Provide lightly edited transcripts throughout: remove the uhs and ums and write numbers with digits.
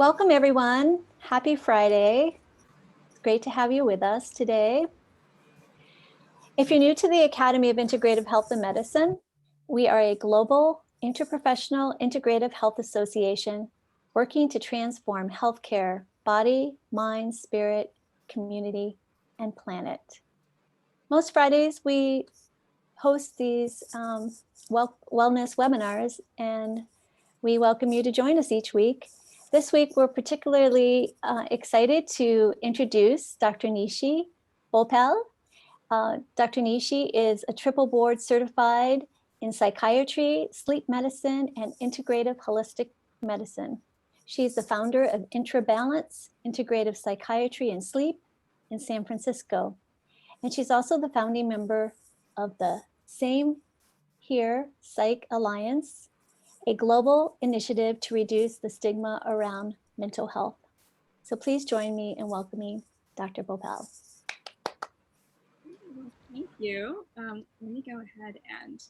Welcome everyone. Happy Friday. It's great to have you with us today. If you're new to the Academy of Integrative Health and Medicine, we are a global interprofessional integrative health association working to transform healthcare, body, mind, spirit, community, and planet. Most Fridays we host these wellness webinars, and we welcome you to join us each week. This week, we're particularly excited to introduce Dr. Nishi Bhopal. Dr. Nishi is a triple board certified in psychiatry, sleep medicine, and integrative holistic medicine. She's the founder of IntraBalance, Integrative Psychiatry and Sleep in San Francisco. And she's also the founding member of the Same Here Psych Alliance, a global initiative to reduce the stigma around mental health. So please join me in welcoming Dr. Bhopal. Thank you. Let me go ahead and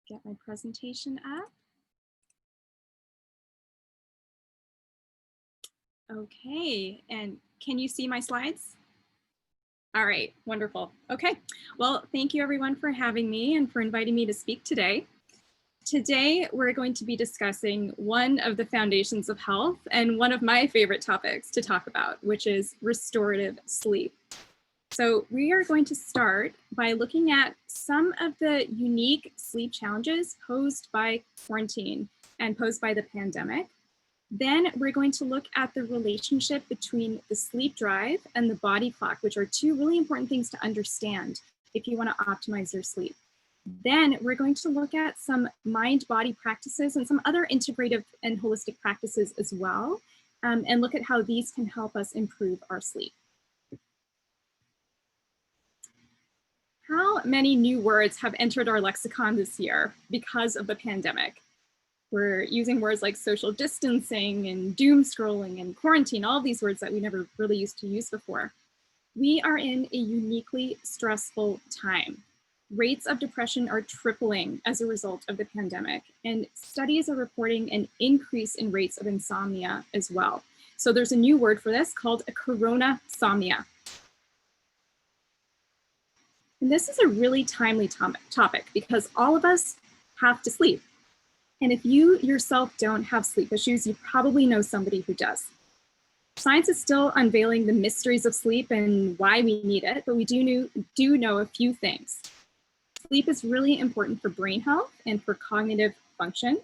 get my presentation up. Okay, and can you see my slides? All right, wonderful. Okay, well, thank you everyone for having me and for inviting me to speak today. Today, we're going to be discussing one of the foundations of health and one of my favorite topics to talk about, which is restorative sleep. So we are going to start by looking at some of the unique sleep challenges posed by quarantine and posed by the pandemic. Then we're going to look at the relationship between the sleep drive and the body clock, which are two really important things to understand if you want to optimize your sleep. Then we're going to look at some mind-body practices and some other integrative and holistic practices as well, and look at how these can help us improve our sleep. How many new words have entered our lexicon this year because of the pandemic? We're using words like social distancing and doom scrolling and quarantine, all of these words that we never really used to use before. We are in a uniquely stressful time. Rates of depression are tripling as a result of the pandemic, and studies are reporting an increase in rates of insomnia as well. So there's a new word for this called a coronasomnia. And this is a really timely topic because all of us have to sleep. And if you yourself don't have sleep issues, you probably know somebody who does. Science is still unveiling the mysteries of sleep and why we need it, but we do know a few things. Sleep is really important for brain health and for cognitive function.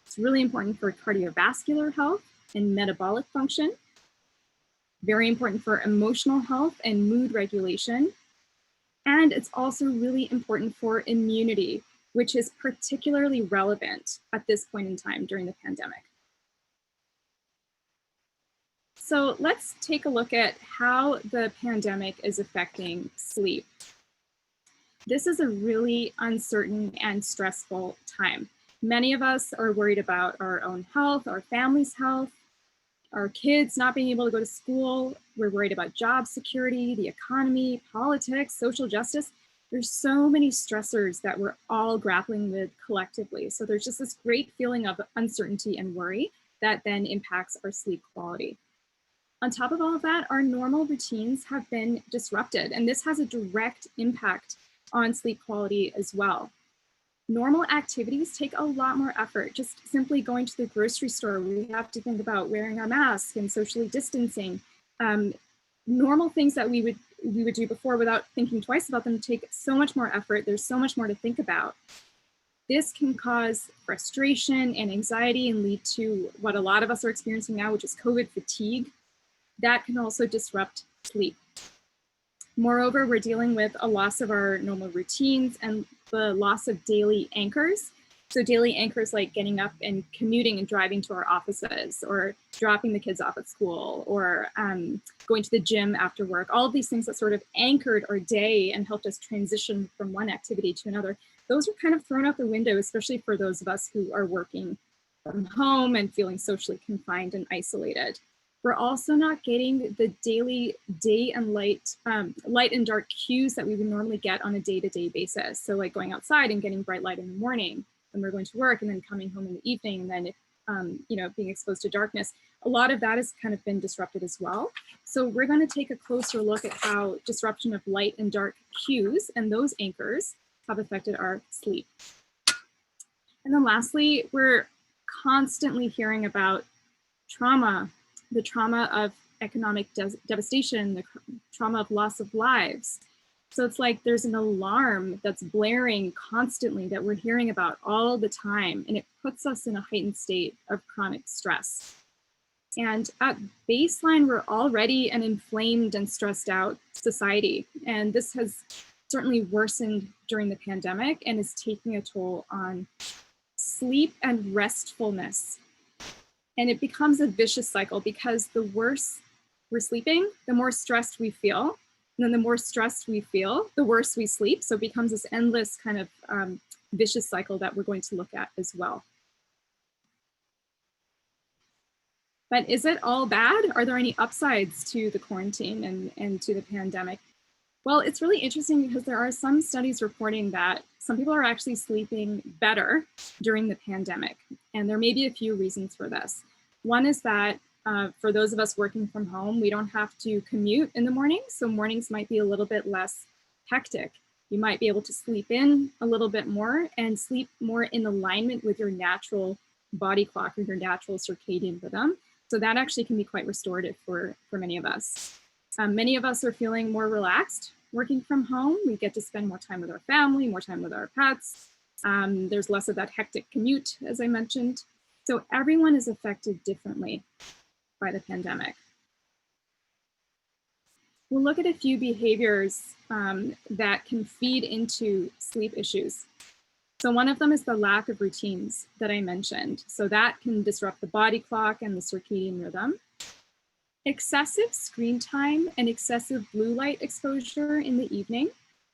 It's really important for cardiovascular health and metabolic function. Very important for emotional health and mood regulation. And it's also really important for immunity, which is particularly relevant at this point in time during the pandemic. So let's take a look at how the pandemic is affecting sleep. This is a really uncertain and stressful time. Many of us are worried about our own health, our family's health, our kids not being able to go to school. We're worried about job security, the economy, politics, social justice. There's so many stressors that we're all grappling with collectively. So there's just this great feeling of uncertainty and worry that then impacts our sleep quality. On top of all of that, our normal routines have been disrupted, and this has a direct impact on sleep quality as well. Normal activities take a lot more effort. Just simply going to the grocery store, we have to think about wearing our mask and socially distancing. Normal things that we would do before without thinking twice about them take so much more effort. There's so much more to think about. This can cause frustration and anxiety and lead to what a lot of us are experiencing now, which is COVID fatigue. That can also disrupt sleep. Moreover, we're dealing with a loss of our normal routines and the loss of daily anchors. So daily anchors like getting up and commuting and driving to our offices, or dropping the kids off at school, or going to the gym after work. All of these things that sort of anchored our day and helped us transition from one activity to another, those are kind of thrown out the window, especially for those of us who are working from home and feeling socially confined and isolated. We're also not getting the daily day and light and dark cues that we would normally get on a day-to-day basis. So like going outside and getting bright light in the morning when we're going to work, and then coming home in the evening, and then if being exposed to darkness, a lot of that has kind of been disrupted as well. So we're going to take a closer look at how disruption of light and dark cues and those anchors have affected our sleep. And then lastly, we're constantly hearing about trauma, the trauma of economic devastation, the trauma of loss of lives. So it's like there's an alarm that's blaring constantly that we're hearing about all the time, and it puts us in a heightened state of chronic stress. And at baseline, we're already an inflamed and stressed out society. And this has certainly worsened during the pandemic and is taking a toll on sleep and restfulness. And it becomes a vicious cycle because the worse we're sleeping, the more stressed we feel. And then the more stressed we feel, the worse we sleep. So it becomes this endless kind of vicious cycle that we're going to look at as well. But is it all bad? Are there any upsides to the quarantine and to the pandemic? Well, it's really interesting because there are some studies reporting that some people are actually sleeping better during the pandemic. And there may be a few reasons for this. One is that for those of us working from home, we don't have to commute in the morning. So mornings might be a little bit less hectic. You might be able to sleep in a little bit more and sleep more in alignment with your natural body clock or your natural circadian rhythm. So that actually can be quite restorative for many of us. Many of us are feeling more relaxed working from home. We get to spend more time with our family, more time with our pets. There's less of that hectic commute, as I mentioned. So everyone is affected differently by the pandemic. We'll look at a few behaviors that can feed into sleep issues. So one of them is the lack of routines that I mentioned. So that can disrupt the body clock and the circadian rhythm. Excessive screen time and excessive blue light exposure in the evening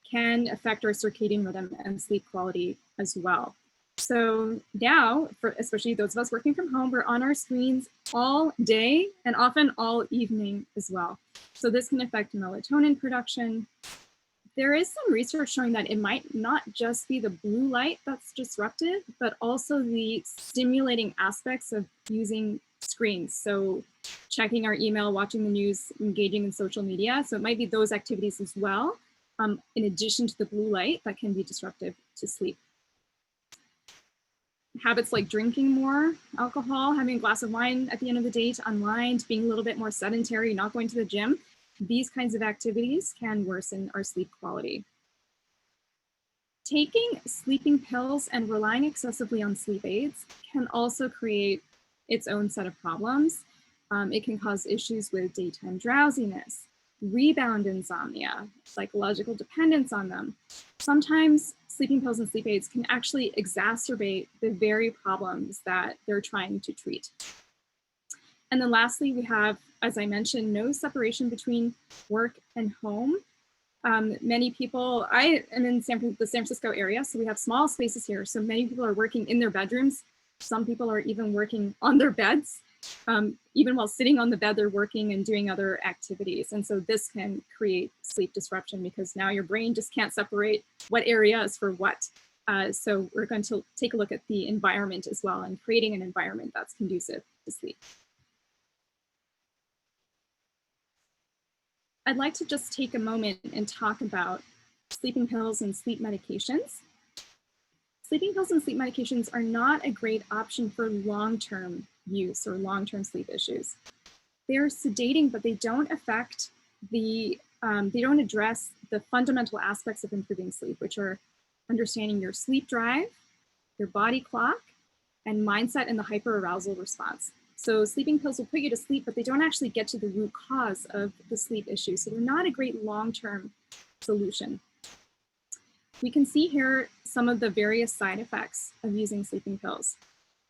can affect our circadian rhythm and sleep quality as well. So now, for especially those of us working from home, we're on our screens all day and often all evening as well. So this can affect melatonin production. There is some research showing that it might not just be the blue light that's disruptive, but also the stimulating aspects of using screens. So checking our email, watching the news, engaging in social media. So it might be those activities as well, in addition to the blue light that can be disruptive to sleep. Habits like drinking more alcohol, having a glass of wine at the end of the day to unwind, being a little bit more sedentary, not going to the gym, these kinds of activities can worsen our sleep quality. Taking sleeping pills and relying excessively on sleep aids can also create its own set of problems. It can cause issues with daytime drowsiness, rebound insomnia, psychological dependence on them. Sometimes sleeping pills and sleep aids can actually exacerbate the very problems that they're trying to treat. And then lastly, we have, as I mentioned, no separation between work and home. Many people, I am in the San Francisco area, so we have small spaces here. So many people are working in their bedrooms. Some people are even working on their beds. Even while sitting on the bed, they're working and doing other activities. And so this can create sleep disruption because now your brain just can't separate what area is for what. So we're going to take a look at the environment as well and creating an environment that's conducive to sleep. I'd like to just take a moment and talk about sleeping pills and sleep medications. Sleeping pills and sleep medications are not a great option for long-term use or long-term sleep issues. They're sedating, but they don't affect they don't address the fundamental aspects of improving sleep, which are understanding your sleep drive, your body clock, and mindset and the hyperarousal response. So sleeping pills will put you to sleep, but they don't actually get to the root cause of the sleep issue. So they're not a great long-term solution. We can see here some of the various side effects of using sleeping pills.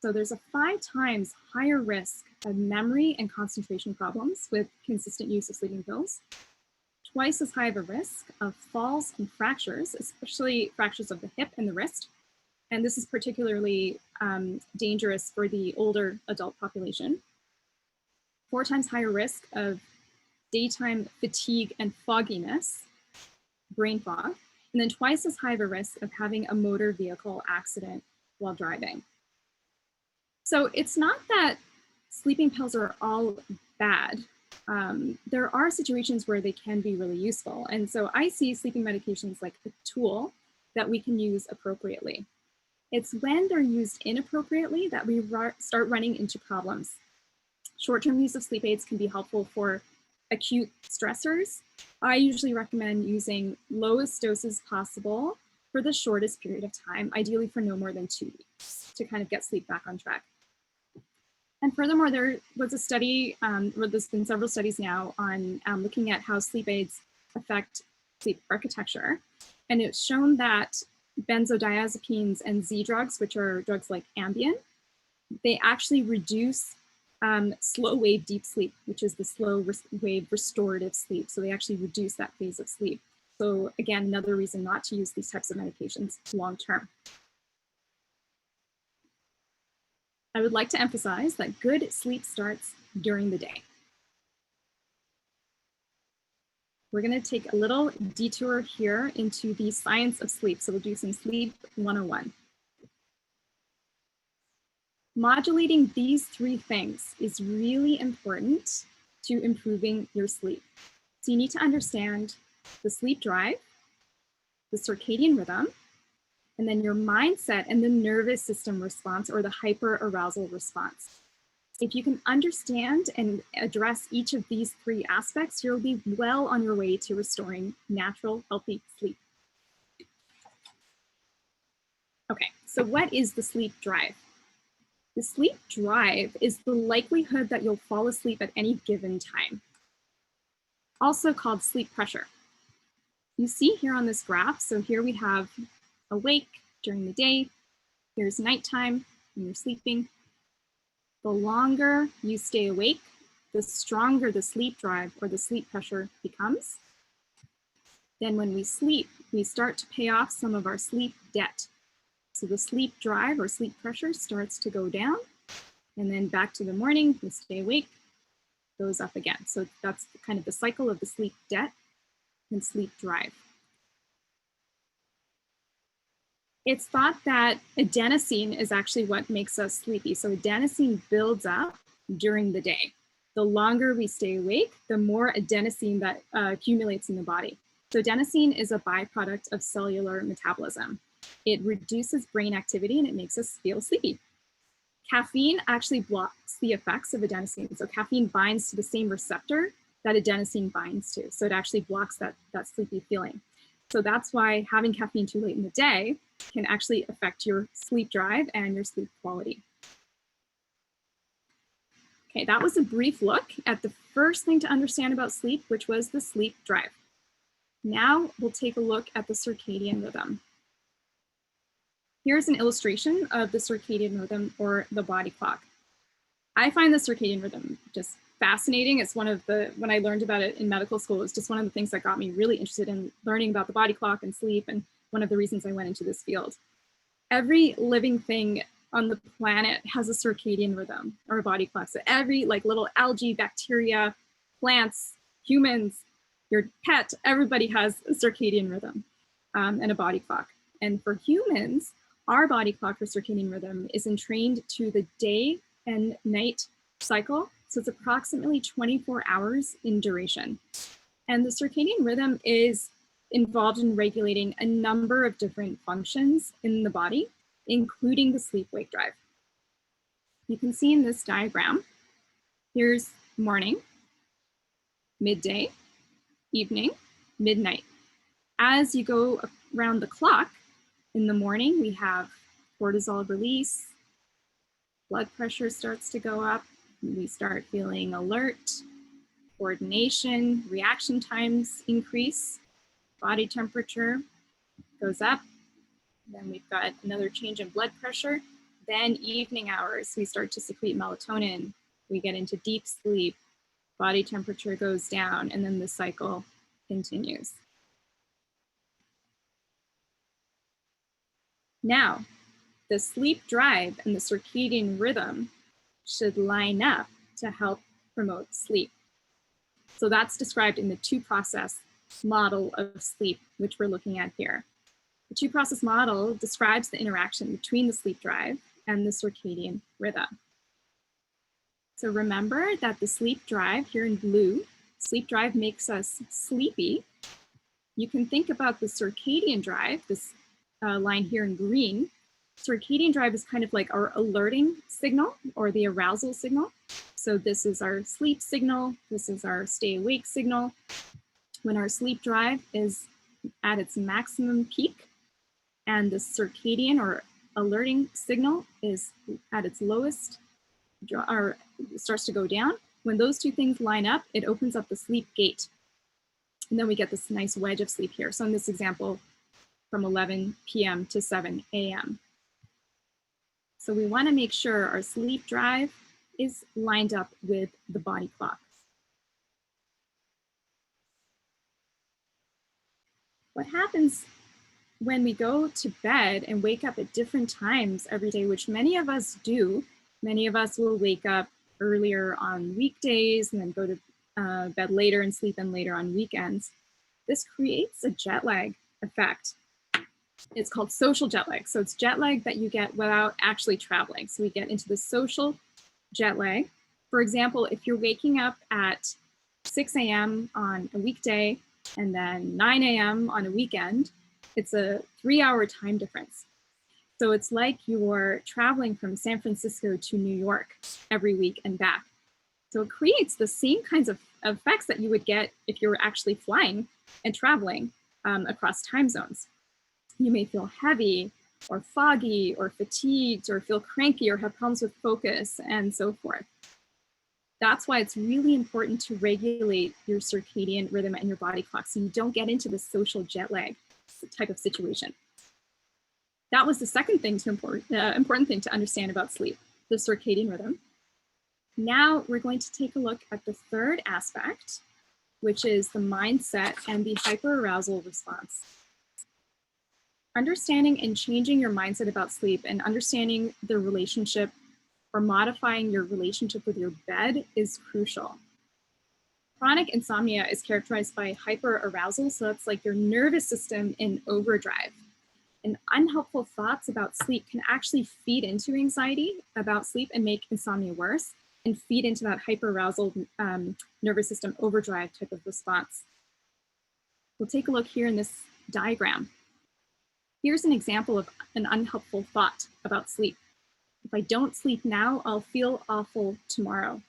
So there's a 5 times higher risk of memory and concentration problems with consistent use of sleeping pills, twice as high of a risk of falls and fractures, especially fractures of the hip and the wrist. And this is particularly dangerous for the older adult population. 4 times higher risk of daytime fatigue and fogginess, brain fog, and then twice as high of a risk of having a motor vehicle accident while driving. So it's not that sleeping pills are all bad. There are situations where they can be really useful. And so I see sleeping medications like a tool that we can use appropriately. It's when they're used inappropriately that we start running into problems. Short-term use of sleep aids can be helpful for acute stressors. I usually recommend using lowest doses possible for the shortest period of time, ideally for no more than 2 weeks, to kind of get sleep back on track. And furthermore, there was a study, or there's been several studies now on looking at how sleep aids affect sleep architecture. And it's shown that benzodiazepines and Z drugs, which are drugs like Ambien, they actually reduce slow wave deep sleep, which is the slow wave restorative sleep. So they actually reduce that phase of sleep. So again, another reason not to use these types of medications long term. I would like to emphasize that good sleep starts during the day. We're going to take a little detour here into the science of sleep. So we'll do some sleep 101. Modulating these 3 things is really important to improving your sleep. So you need to understand the sleep drive, the circadian rhythm, and then your mindset and the nervous system response, or the hyperarousal response. If you can understand and address each of these 3 aspects, you'll be well on your way to restoring natural, healthy sleep. Okay, so what is the sleep drive? The sleep drive is the likelihood that you'll fall asleep at any given time, also called sleep pressure. You see here on this graph, so here we have awake during the day, here's nighttime when you're sleeping. The longer you stay awake, the stronger the sleep drive or the sleep pressure becomes. Then when we sleep, we start to pay off some of our sleep debt. So the sleep drive or sleep pressure starts to go down, and then back to the morning, we stay awake, goes up again. So that's kind of the cycle of the sleep debt and sleep drive. It's thought that adenosine is actually what makes us sleepy. So adenosine builds up during the day. The longer we stay awake, the more adenosine that accumulates in the body. So adenosine is a byproduct of cellular metabolism. It reduces brain activity and it makes us feel sleepy. Caffeine actually blocks the effects of adenosine. So caffeine binds to the same receptor that adenosine binds to. So it actually blocks that sleepy feeling. So that's why having caffeine too late in the day can actually affect your sleep drive and your sleep quality. Okay, that was a brief look at the first thing to understand about sleep, which was the sleep drive. Now we'll take a look at the circadian rhythm. Here's an illustration of the circadian rhythm or the body clock. I find the circadian rhythm just fascinating. It's one of the, when I learned about it in medical school, it's just one of the things that got me really interested in learning about the body clock and sleep, and one of the reasons I went into this field. Every living thing on the planet has a circadian rhythm or a body clock. So every little algae, bacteria, plants, humans, your pet, everybody has a circadian rhythm and a body clock. And for humans, our body clock or circadian rhythm is entrained to the day and night cycle. So it's approximately 24 hours in duration. And the circadian rhythm is involved in regulating a number of different functions in the body, including the sleep-wake drive. You can see in this diagram, here's morning, midday, evening, midnight. As you go around the clock, in the morning, we have cortisol release, blood pressure starts to go up, we start feeling alert, coordination, reaction times increase, body temperature goes up, then we've got another change in blood pressure. Then evening hours, we start to secrete melatonin, we get into deep sleep, body temperature goes down, and then the cycle continues. Now, the sleep drive and the circadian rhythm should line up to help promote sleep. So that's described in the 2-process model of sleep, which we're looking at here. The 2-process model describes the interaction between the sleep drive and the circadian rhythm. So remember that the sleep drive here in blue, sleep drive makes us sleepy. You can think about the circadian drive, this line here in green. Circadian drive is kind of like our alerting signal or the arousal signal. So this is our sleep signal. This is our stay awake signal. When our sleep drive is at its maximum peak and the circadian or alerting signal is at its lowest, or starts to go down, when those two things line up, it opens up the sleep gate. And then we get this nice wedge of sleep here. So in this example, from 11 p.m. to 7 a.m. So we want to make sure our sleep drive is lined up with the body clock. What happens when we go to bed and wake up at different times every day, which many of us do? Many of us will wake up earlier on weekdays and then go to bed later and sleep in later on weekends. This creates a jet lag effect. It's called social jet lag. So it's jet lag that you get without actually traveling. So we get into the social jet lag. For example, if you're waking up at 6 a.m. on a weekday and then 9 a.m. on a weekend, it's a 3-hour time difference. So it's like you're traveling from San Francisco to New York every week and back. So it creates the same kinds of effects that you would get if you were actually flying and traveling across time zones. You may feel heavy or foggy or fatigued or feel cranky or have problems with focus and so forth. That's why it's really important to regulate your circadian rhythm and your body clock so you don't get into the social jet lag type of situation. That was the second thing important thing to understand about sleep, the circadian rhythm. Now we're going to take a look at the third aspect, which is the mindset and the hyperarousal response. Understanding and changing your mindset about sleep and understanding the relationship or modifying your relationship with your bed is crucial. Chronic insomnia is characterized by hyperarousal, so that's like your nervous system in overdrive. And unhelpful thoughts about sleep can actually feed into anxiety about sleep and make insomnia worse and feed into that hyperarousal nervous system overdrive type of response. We'll take a look here in this diagram. Here's an example of an unhelpful thought about sleep. If I don't sleep now, I'll feel awful tomorrow.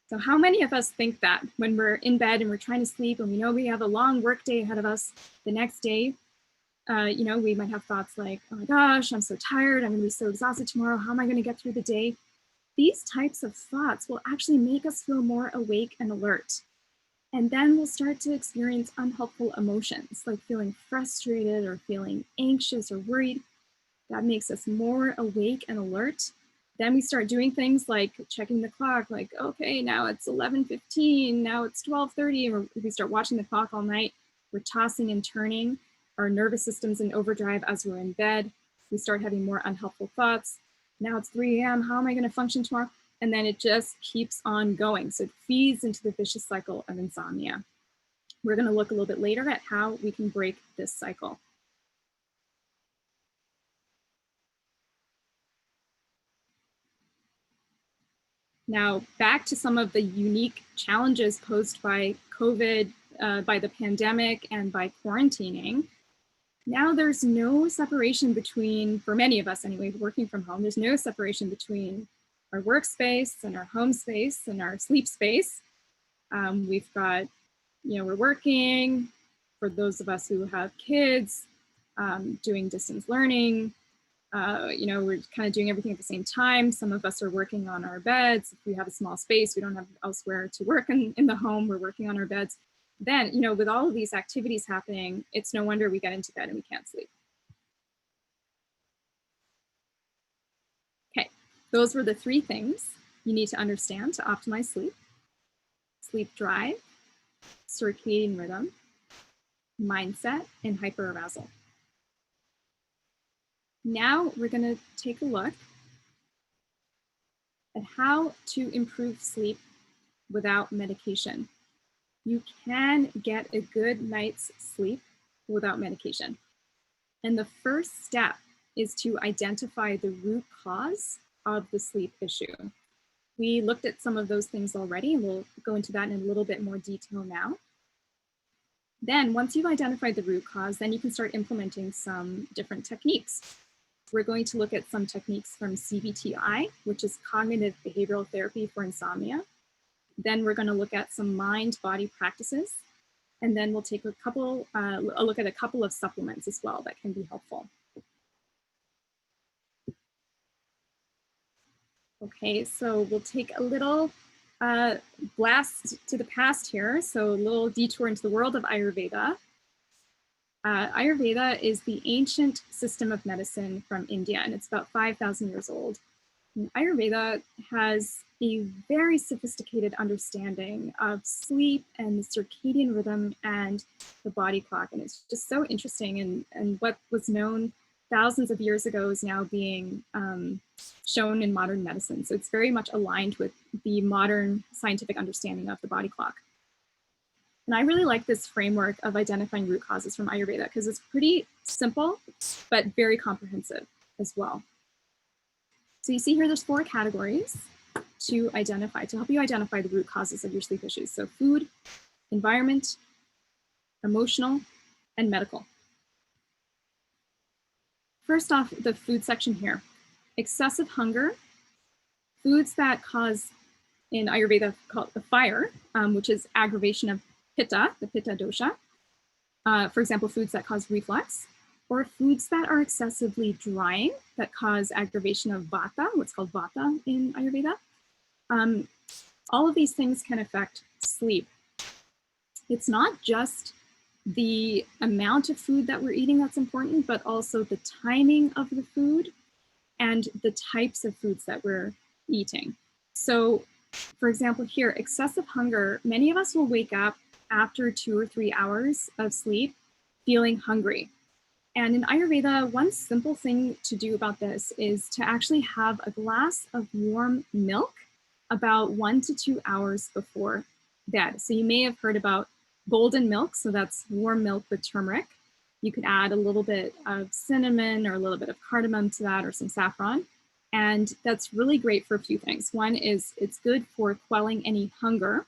So how many of us think that when we're in bed and we're trying to sleep and we know we have a long work day ahead of us the next day, we might have thoughts like, oh my gosh, I'm so tired. I'm gonna be so exhausted tomorrow. How am I gonna get through the day? These types of thoughts will actually make us feel more awake and alert. And then we'll start to experience unhelpful emotions like feeling frustrated or feeling anxious or worried. That makes us more awake and alert. Then we start doing things like checking the clock, like, okay, now it's 11:15, now it's 12:30, and we start watching the clock all night. We're tossing and turning. Our nervous system's in overdrive as we're in bed. We start having more unhelpful thoughts. Now it's 3 a.m., how am I gonna function tomorrow? And then it just keeps on going. So it feeds into the vicious cycle of insomnia. We're gonna look a little bit later at how we can break this cycle. Now, back to some of the unique challenges posed by COVID, by the pandemic, and by quarantining. Now there's no separation between, for many of us anyway, working from home, there's no separation between our workspace and our home space and our sleep space. We've got, we're working, for those of us who have kids, doing distance learning, we're kind of doing everything at the same time. Some of us are working on our beds. If we have a small space, we don't have elsewhere to work in the home, we're working on our beds. Then, with all of these activities happening, it's no wonder we get into bed and we can't sleep. Okay, those were the 3 things you need to understand to optimize sleep: sleep drive, circadian rhythm, mindset, and hyperarousal. Now we're going to take a look at how to improve sleep without medication. You can get a good night's sleep without medication. And the first step is to identify the root cause of the sleep issue. We looked at some of those things already, and we'll go into that in a little bit more detail now. Then once you've identified the root cause, then you can start implementing some different techniques. We're going to look at some techniques from CBTI, which is cognitive behavioral therapy for insomnia. Then we're going to look at some mind-body practices. And then we'll take a look at a couple of supplements as well that can be helpful. Okay, so we'll take a little blast to the past here. So a little detour into the world of Ayurveda. Ayurveda is the ancient system of medicine from India, and it's about 5,000 years old. And Ayurveda has a very sophisticated understanding of sleep and the circadian rhythm and the body clock. And it's just so interesting. And what was known thousands of years ago is now being shown in modern medicine. So it's very much aligned with the modern scientific understanding of the body clock. And I really like this framework of identifying root causes from Ayurveda because it's pretty simple, but very comprehensive as well. So you see here, there's 4 categories to help you identify the root causes of your sleep issues. So food, environment, emotional, and medical. First off, the food section here. Excessive hunger, foods that cause, in Ayurveda, called the fire, which is aggravation of pitta, the pitta dosha. For example, foods that cause reflux, or foods that are excessively drying that cause aggravation of vata, what's called vata in Ayurveda. All of these things can affect sleep. It's not just the amount of food that we're eating that's important, but also the timing of the food and the types of foods that we're eating. So, for example, here, excessive hunger, many of us will wake up after 2 or 3 hours of sleep feeling hungry. And in Ayurveda, one simple thing to do about this is to actually have a glass of warm milk about 1 to 2 hours before bed. So you may have heard about golden milk, so that's warm milk with turmeric. You could add a little bit of cinnamon or a little bit of cardamom to that, or some saffron. And that's really great for a few things. One is it's good for quelling any hunger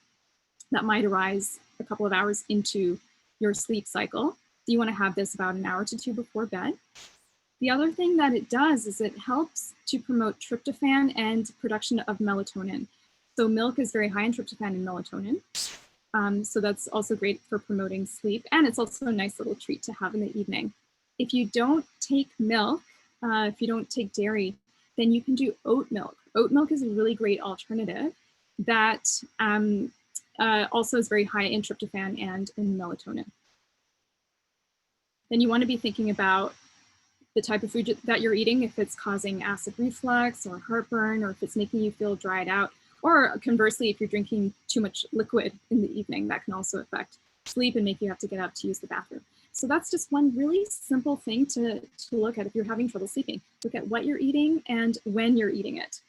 that might arise a couple of hours into your sleep cycle. So you want to have this about an hour to 2 before bed. The other thing that it does is it helps to promote tryptophan and production of melatonin. So milk is very high in tryptophan and melatonin. So that's also great for promoting sleep. And it's also a nice little treat to have in the evening. If you don't take milk, if you don't take dairy, then you can do oat milk. Oat milk is a really great alternative that also is very high in tryptophan and in melatonin. Then you want to be thinking about the type of food that you're eating, if it's causing acid reflux or heartburn, or if it's making you feel dried out, or conversely, if you're drinking too much liquid in the evening, that can also affect sleep and make you have to get up to use the bathroom. So that's just one really simple thing to look at if you're having trouble sleeping. Look at what you're eating and when you're eating it.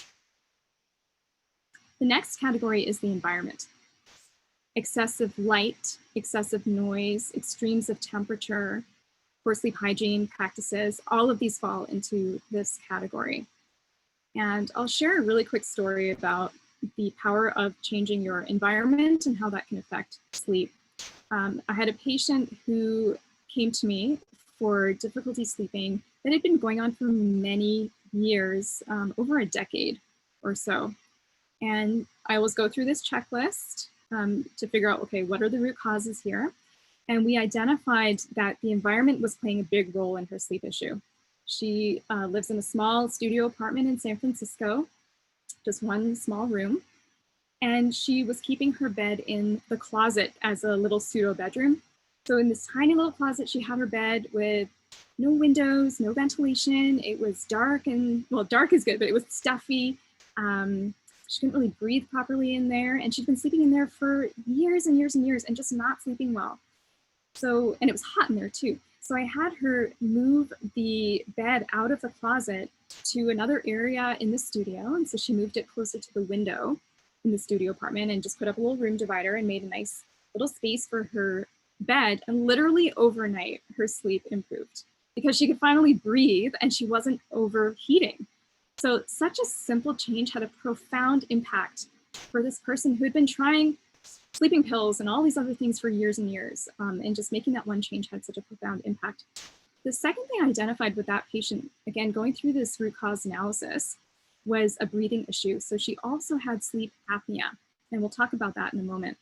The next category is the environment. Excessive light, excessive noise, extremes of temperature, poor sleep hygiene practices, all of these fall into this category. And I'll share a really quick story about the power of changing your environment and how that can affect sleep. I had a patient who came to me for difficulty sleeping that had been going on for many years, over a decade or so. And I always go through this checklist to figure out, okay, what are the root causes here? And we identified that the environment was playing a big role in her sleep issue. She lives in a small studio apartment in San Francisco, just one small room. And she was keeping her bed in the closet as a little pseudo bedroom. So in this tiny little closet, she had her bed with no windows, no ventilation. It was dark, and well, dark is good, but it was stuffy. She couldn't really breathe properly in there. And she'd been sleeping in there for years and years and years and just not sleeping well. So, and it was hot in there too. So I had her move the bed out of the closet to another area in the studio. And so she moved it closer to the window in the studio apartment and just put up a little room divider and made a nice little space for her bed. And literally overnight, her sleep improved. because she could finally breathe and she wasn't overheating. So such a simple change had a profound impact for this person who had been trying sleeping pills and all these other things for years and years. And just making that one change had such a profound impact. The second thing I identified with that patient, again, going through this root cause analysis, was a breathing issue. So she also had sleep apnea, and we'll talk about that in a moment.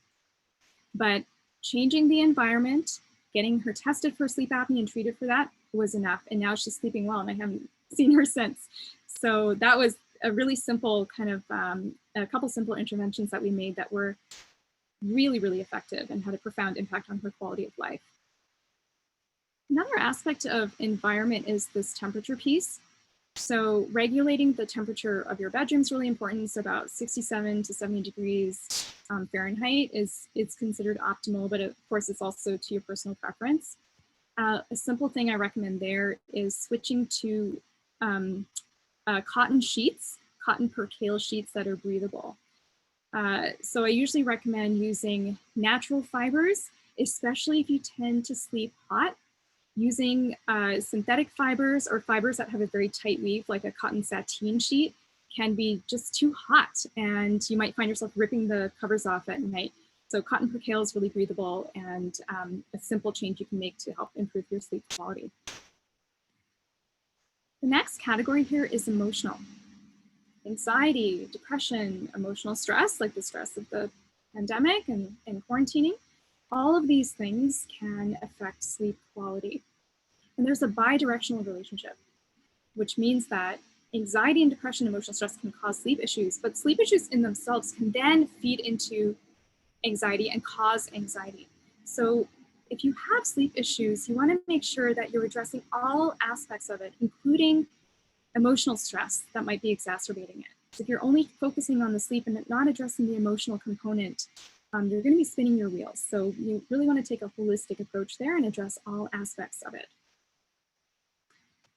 But changing the environment, getting her tested for sleep apnea and treated for that was enough. And now she's sleeping well, and I haven't seen her since. So that was a really simple kind of, a couple simple interventions that we made that were really, really effective and had a profound impact on her quality of life. Another aspect of environment is this temperature piece. So regulating the temperature of your bedroom is really important. It's about 67 to 70 degrees Fahrenheit is considered optimal, but of course it's also to your personal preference. A simple thing I recommend there is switching to cotton sheets, cotton percale sheets that are breathable. So I usually recommend using natural fibers, especially if you tend to sleep hot. Using synthetic fibers or fibers that have a very tight weave, like a cotton sateen sheet, can be just too hot, and you might find yourself ripping the covers off at night. So cotton percale is really breathable and a simple change you can make to help improve your sleep quality. The next category here is emotional. Anxiety, depression, emotional stress, like the stress of the pandemic and quarantining. All of these things can affect sleep quality. And there's a bi-directional relationship, which means that anxiety and depression, emotional stress can cause sleep issues, but sleep issues in themselves can then feed into anxiety and cause anxiety. So if you have sleep issues, you want to make sure that you're addressing all aspects of it, including emotional stress that might be exacerbating it. So if you're only focusing on the sleep and not addressing the emotional component, you're going to be spinning your wheels. So you really want to take a holistic approach there and address all aspects of it.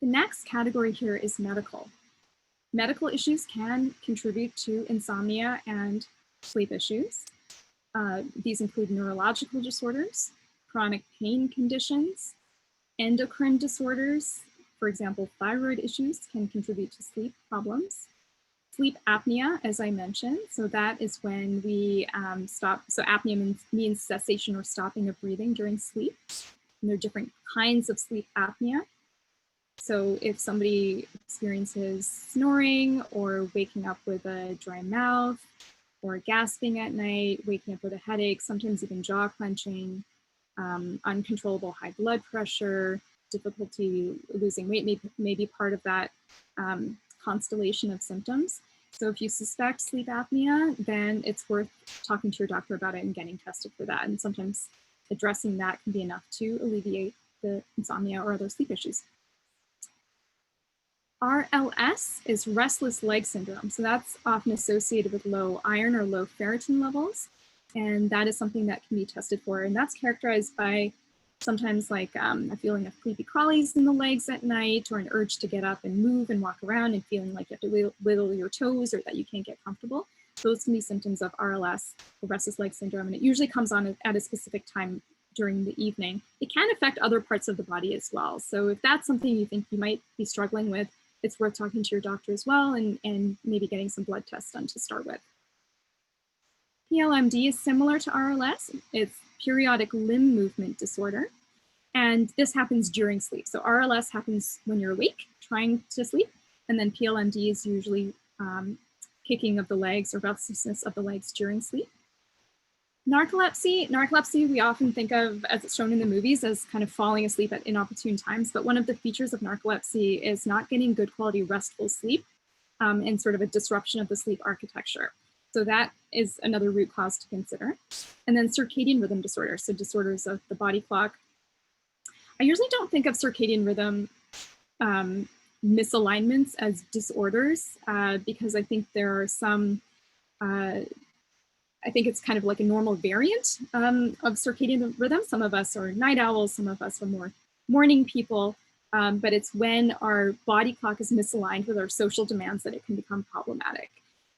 The next category here is medical. Medical issues can contribute to insomnia and sleep issues. These include neurological disorders, chronic pain conditions, endocrine disorders. For example, thyroid issues can contribute to sleep problems. Sleep apnea, as I mentioned, so that is when we stop. So apnea means cessation or stopping of breathing during sleep. And there are different kinds of sleep apnea. So if somebody experiences snoring or waking up with a dry mouth or gasping at night, waking up with a headache, sometimes even jaw clenching, uncontrollable high blood pressure, difficulty losing weight may be part of that constellation of symptoms. So if you suspect sleep apnea, then it's worth talking to your doctor about it and getting tested for that. And sometimes addressing that can be enough to alleviate the insomnia or other sleep issues. RLS is restless leg syndrome. So that's often associated with low iron or low ferritin levels. And that is something that can be tested for. And that's characterized by sometimes like a feeling of creepy crawlies in the legs at night, or an urge to get up and move and walk around and feeling like you have to wiggle your toes or that you can't get comfortable. Those can be symptoms of RLS, or restless leg syndrome. And it usually comes on at a specific time during the evening. It can affect other parts of the body as well. So if that's something you think you might be struggling with, it's worth talking to your doctor as well and maybe getting some blood tests done to start with. PLMD is similar to RLS. It's periodic limb movement disorder. And this happens during sleep. So RLS happens when you're awake, trying to sleep. And then PLMD is usually kicking of the legs or restlessness of the legs during sleep. Narcolepsy we often think of, as it's shown in the movies, as kind of falling asleep at inopportune times. But one of the features of narcolepsy is not getting good quality restful sleep and sort of a disruption of the sleep architecture. So that is another root cause to consider. And then circadian rhythm disorders, so disorders of the body clock. I usually don't think of circadian rhythm misalignments as disorders because I think there are some, I think it's kind of like a normal variant of circadian rhythm. Some of us are night owls, some of us are more morning people, but it's when our body clock is misaligned with our social demands that it can become problematic.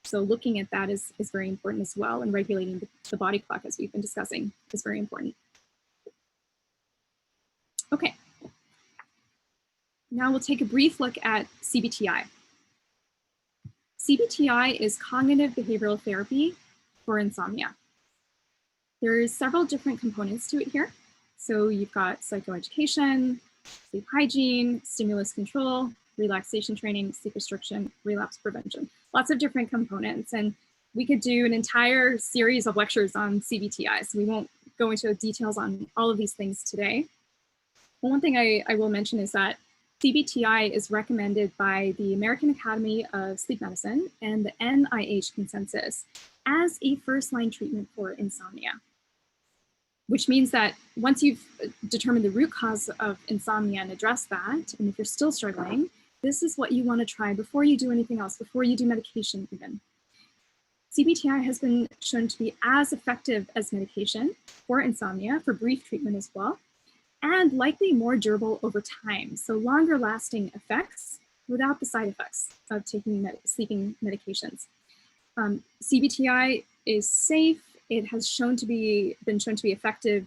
So looking at that is very important as well, and regulating the body clock, as we've been discussing, is very important. Okay. Now we'll take a brief look at CBTI. CBTI is cognitive behavioral therapy for insomnia. There's several different components to it here. So you've got psychoeducation, sleep hygiene, stimulus control, relaxation training, sleep restriction, relapse prevention. Lots of different components. And we could do an entire series of lectures on CBTI. So we won't go into details on all of these things today. But one thing I will mention is that CBTI is recommended by the American Academy of Sleep Medicine and the NIH consensus as a first-line treatment for insomnia, which means that once you've determined the root cause of insomnia and addressed that, and if you're still struggling, this is what you want to try before you do anything else, before you do medication even. CBTI has been shown to be as effective as medication for insomnia, for brief treatment as well, and likely more durable over time. So longer lasting effects without the side effects of taking sleeping medications. CBTI is safe. It has been shown to be effective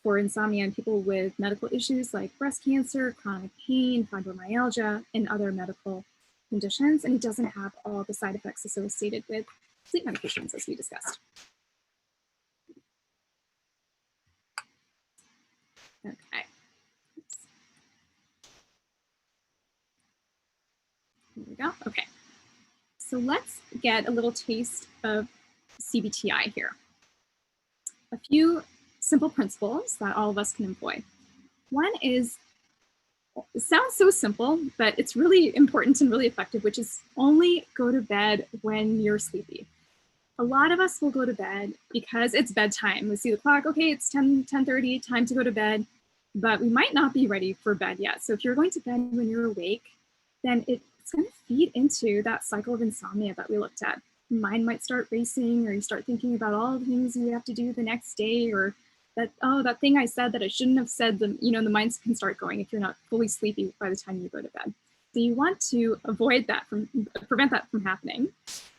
for insomnia in people with medical issues like breast cancer, chronic pain, fibromyalgia, and other medical conditions. And it doesn't have all the side effects associated with sleep medications, as we discussed. Okay. Here we go. Okay. So let's get a little taste of CBTI here. A few simple principles that all of us can employ. One is, it sounds so simple, but it's really important and really effective, which is only go to bed when you're sleepy. A lot of us will go to bed because it's bedtime. We see the clock, okay, it's 10:30, time to go to bed, but we might not be ready for bed yet. So if you're going to bed when you're awake, then it's going to feed into that cycle of insomnia that we looked at. Mind might start racing, or you start thinking about all the things you have to do the next day, or that, oh, that thing I said that I shouldn't have said, the mind can start going if you're not fully sleepy by the time you go to bed. So you want to prevent that from happening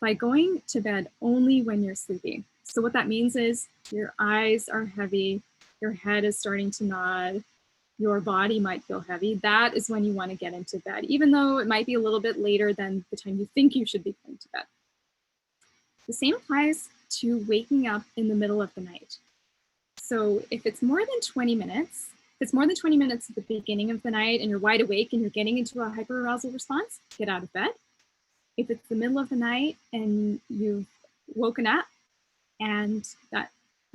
by going to bed only when you're sleepy. So what that means is your eyes are heavy, your head is starting to nod, your body might feel heavy. That is when you want to get into bed, even though it might be a little bit later than the time you think you should be going to bed. The same applies to waking up in the middle of the night. So if it's more than 20 minutes, at the beginning of the night and you're wide awake and you're getting into a hyperarousal response, get out of bed. If it's the middle of the night and you've woken up and that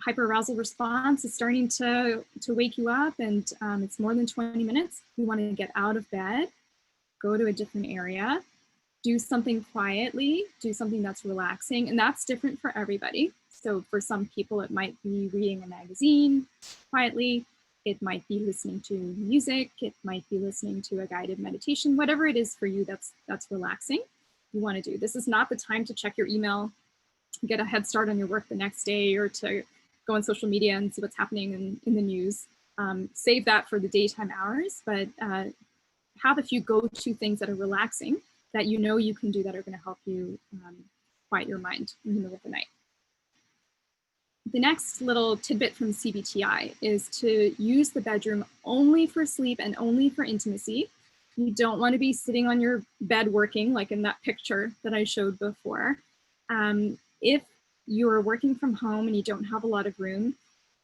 hyperarousal response is starting to wake you up and it's more than 20 minutes, you want to get out of bed, go to a different area, do something quietly, do something that's relaxing, and that's different for everybody. So for some people, it might be reading a magazine quietly, it might be listening to music, it might be listening to a guided meditation, whatever it is for you that's relaxing, you want to do. This is not the time to check your email, get a head start on your work the next day, or to go on social media and see what's happening in the news. Save that for the daytime hours, but have a few go-to things that are relaxing that you know you can do that are going to help you quiet your mind in the middle of the night. The next little tidbit from CBTI is to use the bedroom only for sleep and only for intimacy. You don't want to be sitting on your bed working, like in that picture that I showed before. If you're working from home and you don't have a lot of room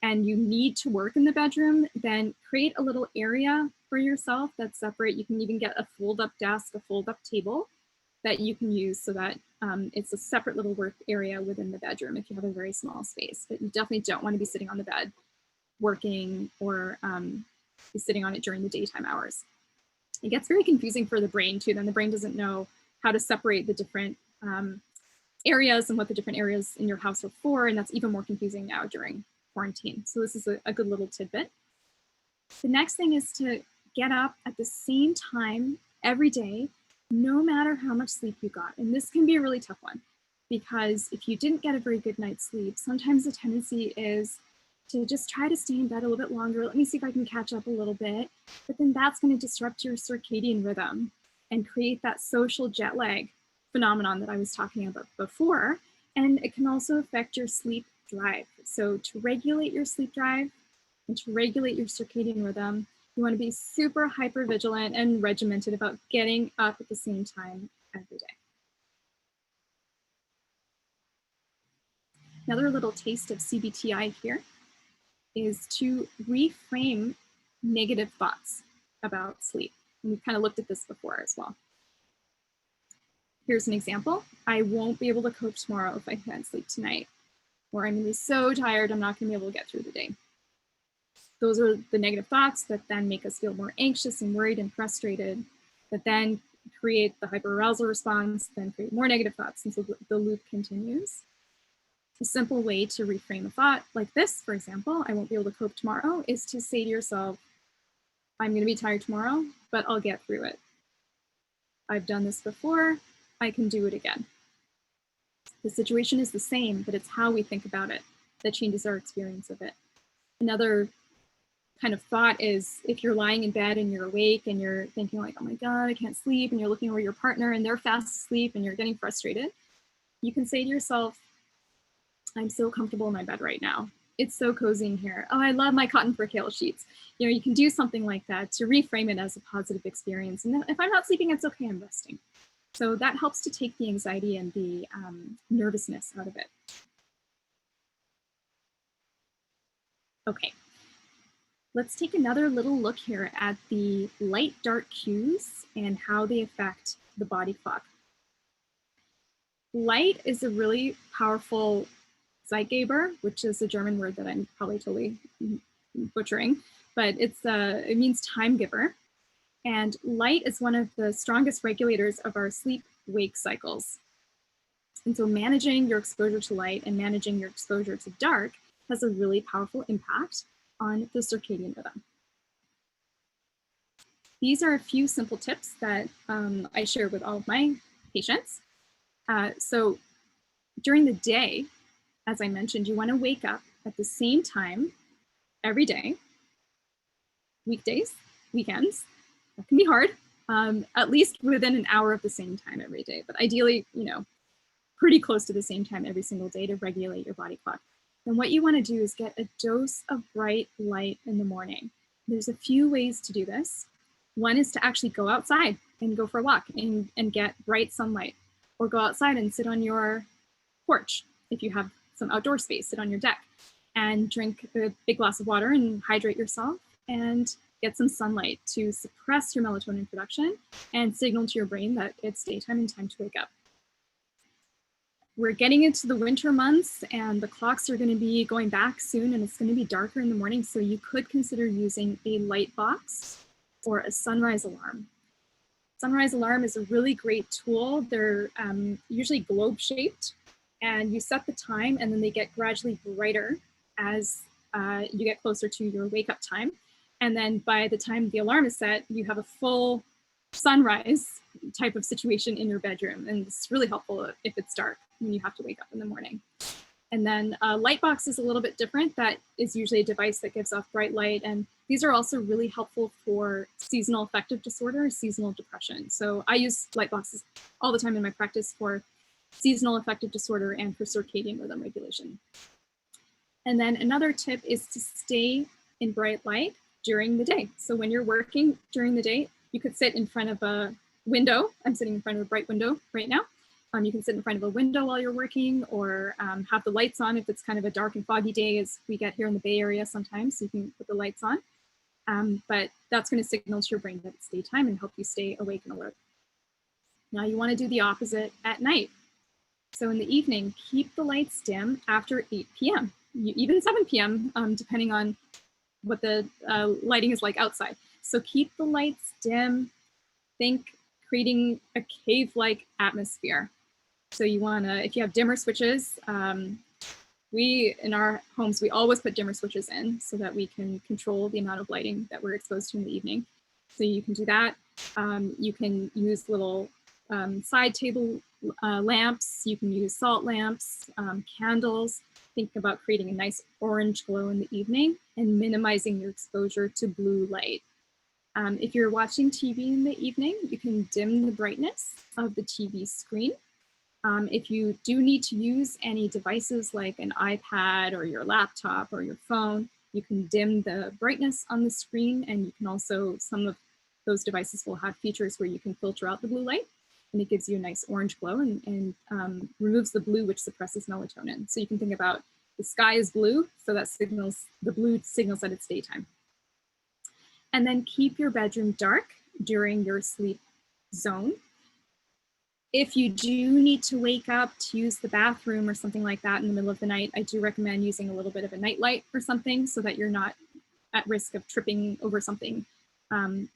and you need to work in the bedroom, then create a little area for yourself that's separate. You can even get a fold-up desk, a fold-up table that you can use so that it's a separate little work area within the bedroom if you have a very small space. But you definitely don't want to be sitting on the bed working or be sitting on it during the daytime hours. It gets very confusing for the brain too. Then the brain doesn't know how to separate the different areas and what the different areas in your house are for, and that's even more confusing now during quarantine. So this is a good little tidbit. The next thing is to get up at the same time every day, no matter how much sleep you got. And this can be a really tough one because if you didn't get a very good night's sleep, sometimes the tendency is to just try to stay in bed a little bit longer. Let me see if I can catch up a little bit. But then that's going to disrupt your circadian rhythm and create that social jet lag phenomenon that I was talking about before. And it can also affect your sleep drive. So to regulate your sleep drive and to regulate your circadian rhythm, you You want to be super hyper vigilant and regimented about getting up at the same time every day. Another little taste of CBTI here is to reframe negative thoughts about sleep. And we've kind of looked at this before as well. Here's an example. I won't be able to cope tomorrow if I can't sleep tonight. Or I'm going to be so tired, I'm not going to be able to get through the day. Those are the negative thoughts that then make us feel more anxious and worried and frustrated, that then create the hyperarousal response, then create more negative thoughts. And so the loop continues. A simple way to reframe a thought like this, for example, I won't be able to cope tomorrow, is to say to yourself, I'm going to be tired tomorrow, but I'll get through it. I've done this before, I can do it again. The situation is the same, but it's how we think about it that changes our experience of it. Another kind of thought is if you're lying in bed and you're awake and you're thinking like, oh my God, I can't sleep, and you're looking over your partner and they're fast asleep and you're getting frustrated, you can say to yourself, I'm so comfortable in my bed right now. It's so cozy in here. Oh, I love my cotton percale sheets. You know, you can do something like that to reframe it as a positive experience. And if I'm not sleeping, it's okay, I'm resting. So that helps to take the anxiety and the nervousness out of it. Okay, let's take another little look here at the light-dark cues and how they affect the body clock. Light is a really powerful Zeitgeber, which is a German word that I'm probably totally butchering, but it means time giver. And light is one of the strongest regulators of our sleep-wake cycles. And so managing your exposure to light and managing your exposure to dark has a really powerful impact on the circadian rhythm. These are a few simple tips that I share with all of my patients. So during the day, as I mentioned, you want to wake up at the same time every day, weekdays, weekends. That can be hard, at least within an hour of the same time every day, but ideally, you know, pretty close to the same time every single day to regulate your body clock. And what you want to do is get a dose of bright light in the morning. There's a few ways to do this. One is to actually go outside and go for a walk and get bright sunlight, or go outside and sit on your porch. If you have some outdoor space, sit on your deck and drink a big glass of water and hydrate yourself and get some sunlight to suppress your melatonin production and signal to your brain that it's daytime and time to wake up. We're getting into the winter months and the clocks are going to be going back soon and it's going to be darker in the morning. So you could consider using a light box or a sunrise alarm. Sunrise alarm is a really great tool. They're usually globe shaped, and you set the time and then they get gradually brighter as you get closer to your wake up time. And then by the time the alarm is set, you have a full sunrise type of situation in your bedroom. And it's really helpful if it's dark when you have to wake up in the morning. And then Lightbox is a little bit different. That is usually a device that gives off bright light. And these are also really helpful for seasonal affective disorder, seasonal depression. So I use Lightboxes all the time in my practice for seasonal affective disorder and for circadian rhythm regulation. And then another tip is to stay in bright light during the day. So when you're working during the day, you could sit in front of a window. I'm sitting in front of a bright window right now. You can sit in front of a window while you're working, or have the lights on if it's kind of a dark and foggy day, as we get here in the Bay Area sometimes, so you can put the lights on. But that's going to signal to your brain that it's daytime and help you stay awake and alert. Now you want to do the opposite at night. So in the evening, keep the lights dim after 8 p.m., even 7 p.m., depending on what the lighting is like outside. So keep the lights dim. Think creating a cave-like atmosphere. So you want to, if you have dimmer switches, we in our homes, we always put dimmer switches in so that we can control the amount of lighting that we're exposed to in the evening. So you can do that. You can use little side table lamps. You can use salt lamps, candles. Think about creating a nice orange glow in the evening and minimizing your exposure to blue light. If you're watching TV in the evening, you can dim the brightness of the TV screen. If you do need to use any devices like an iPad or your laptop or your phone, You can dim the brightness on the screen, and you can also, some of those devices will have features where you can filter out the blue light, and it gives you a nice orange glow and removes the blue, which suppresses melatonin. So you can think about the sky is blue, so that signals, the blue signals that it's daytime. And then keep your bedroom dark during your sleep zone. If you do need to wake up to use the bathroom or something like that in the middle of the night, I do recommend using a little bit of a night light or something so that you're not at risk of tripping over something to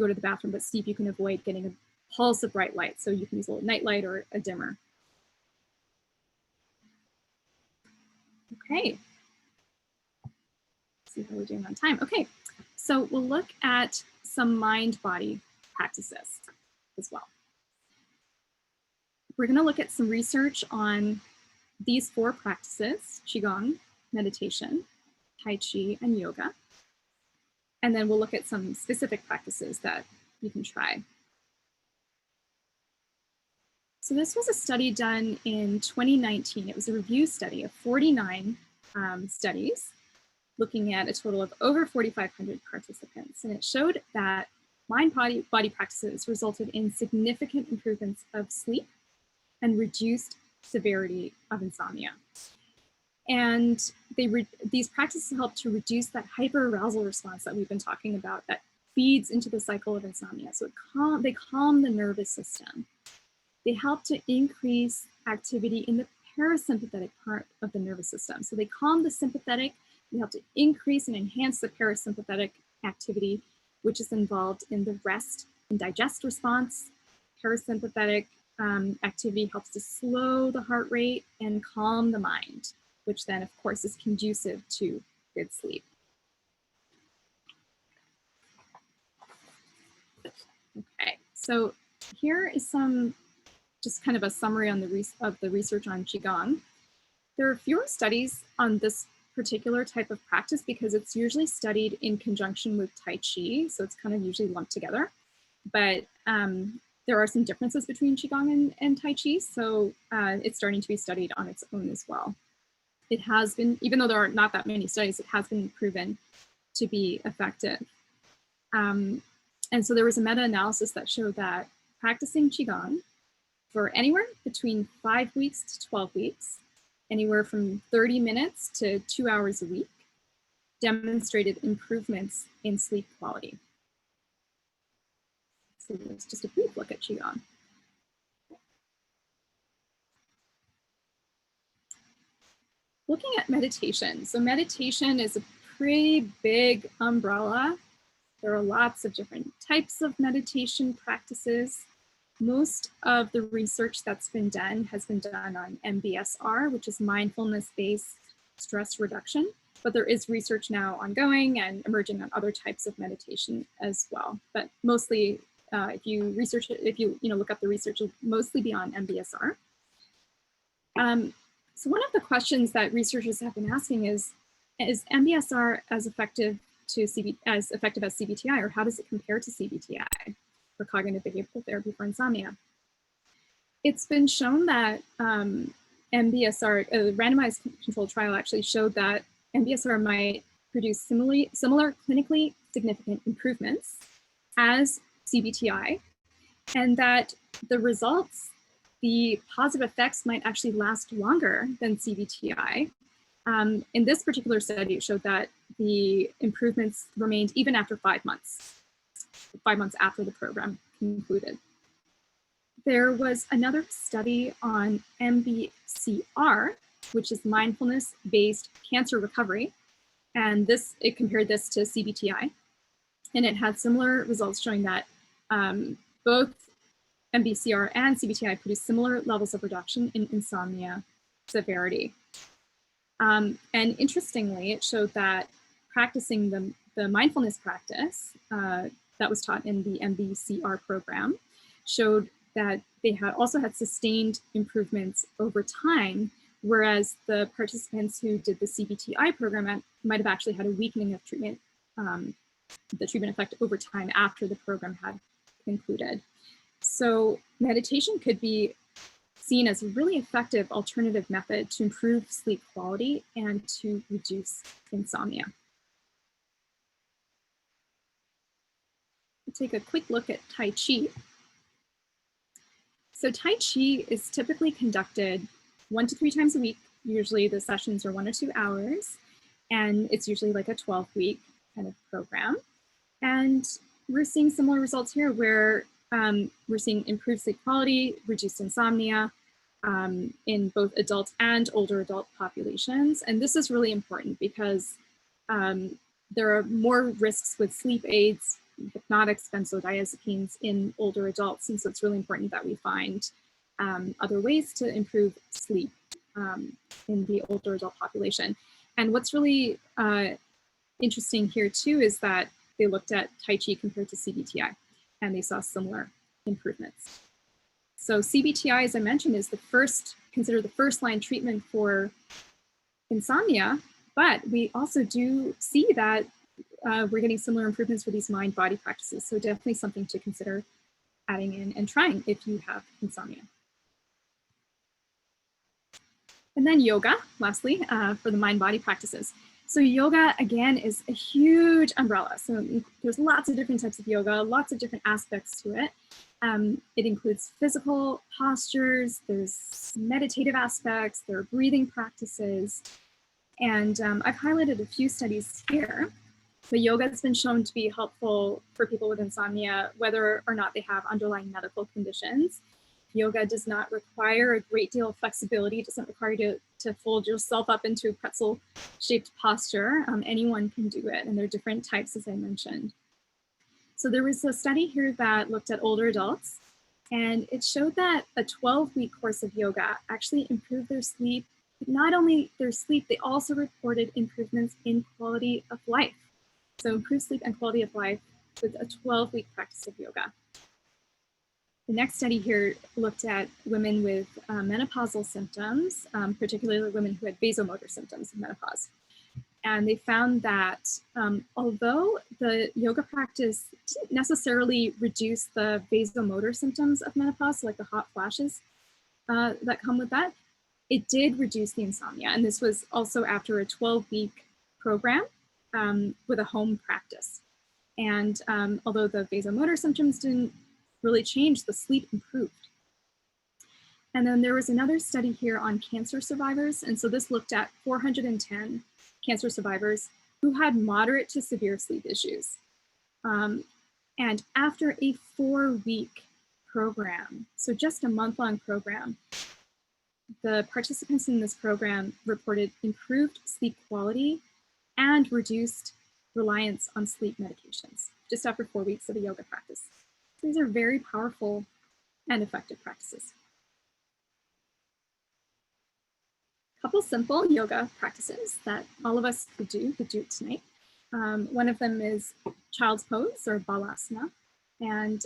go to the bathroom, but see if you can avoid getting a pulse of bright light. So you can use a little night light or a dimmer. Okay. Let's see how we're doing on time. Okay, so we'll look at some mind-body practices as well. We're going to look at some research on these 4 practices: Qigong, meditation, Tai Chi, and yoga. And then we'll look at some specific practices that you can try. So this was a study done in 2019. It was a review study of 49 studies, looking at a total of over 4,500 participants. And it showed that mind-body practices resulted in significant improvements of sleep and reduced severity of insomnia. And these practices help to reduce that hyperarousal response that we've been talking about that feeds into the cycle of insomnia. So they calm the nervous system. They help to increase activity in the parasympathetic part of the nervous system. So they calm the sympathetic, they help to increase and enhance the parasympathetic activity, which is involved in the rest and digest response. Parasympathetic activity helps to slow the heart rate and calm the mind, which then, of course, is conducive to good sleep. Okay, so here is just kind of a summary on the research on Qigong. There are fewer studies on this particular type of practice because it's usually studied in conjunction with Tai Chi, so it's kind of usually lumped together. But there are some differences between Qigong and Tai Chi, so it's starting to be studied on its own as well. It has been, even though there are not that many studies, it has been proven to be effective. And so there was a meta-analysis that showed that practicing Qigong for anywhere between 5 weeks to 12 weeks, anywhere from 30 minutes to 2 hours a week, demonstrated improvements in sleep quality. So it's just a brief look at Qigong. Looking at meditation. So meditation is a pretty big umbrella. There are lots of different types of meditation practices. Most of the research that's been done has been done on MBSR, which is mindfulness-based stress reduction. But there is research now ongoing and emerging on other types of meditation as well. But mostly, if you research it, if you look up the research, it'll mostly be on MBSR. So one of the questions that researchers have been asking is MBSR as effective as CBTI, or how does it compare to CBTI for cognitive behavioral therapy for insomnia? It's been shown that MBSR, a randomized controlled trial actually showed that MBSR might produce similar clinically significant improvements as CBTI, and that the results, the positive effects might actually last longer than CBTI. In this particular study, it showed that the improvements remained even after 5 months after the program concluded. There was another study on MBCR, which is mindfulness-based cancer recovery, and it compared this to CBTI, and it had similar results showing that both MBCR and CBTI produce similar levels of reduction in insomnia severity. And interestingly, it showed that practicing the mindfulness practice that was taught in the MBCR program showed that they also had sustained improvements over time, whereas the participants who did the CBTI program might have actually had a weakening of treatment, the treatment effect over time after the program had concluded. So meditation could be seen as a really effective alternative method to improve sleep quality and to reduce insomnia. take a quick look at Tai Chi. So Tai Chi is typically conducted 1 to 3 times a week. Usually the sessions are 1 or 2 hours, and it's usually like a 12-week kind of program. And we're seeing similar results here where we're seeing improved sleep quality, reduced insomnia in both adult and older adult populations. And this is really important because there are more risks with sleep aids, hypnotics, benzodiazepines in older adults. And so it's really important that we find other ways to improve sleep in the older adult population. And what's really interesting here too is that they looked at Tai Chi compared to CBTI, and they saw similar improvements. So CBTI, as I mentioned, is considered the first line treatment for insomnia, but we also do see that we're getting similar improvements for these mind-body practices. So definitely something to consider adding in and trying if you have insomnia. And then yoga, lastly, for the mind-body practices. So yoga, again, is a huge umbrella. So there's lots of different types of yoga, lots of different aspects to it. It includes physical postures, there's meditative aspects, there are breathing practices. And I've highlighted a few studies here. So yoga has been shown to be helpful for people with insomnia, whether or not they have underlying medical conditions. Yoga does not require a great deal of flexibility. It doesn't require you to fold yourself up into a pretzel-shaped posture. Anyone can do it, and there are different types, as I mentioned. So there was a study here that looked at older adults, and it showed that a 12-week course of yoga actually improved their sleep. But not only their sleep, they also reported improvements in quality of life. So improved sleep and quality of life with a 12-week practice of yoga. The next study here looked at women with menopausal symptoms, particularly women who had vasomotor symptoms of menopause. And they found that although the yoga practice didn't necessarily reduce the vasomotor symptoms of menopause, like the hot flashes that come with that, it did reduce the insomnia. And this was also after a 12-week program with a home practice. And although the vasomotor symptoms didn't really changed, the sleep improved. And then there was another study here on cancer survivors. And so this looked at 410 cancer survivors who had moderate to severe sleep issues. And after a 4-week program, so just a month-long program, the participants in this program reported improved sleep quality and reduced reliance on sleep medications just after 4 weeks of a yoga practice. These are very powerful and effective practices. A couple simple yoga practices that all of us could do it tonight. One of them is child's pose or balasana. And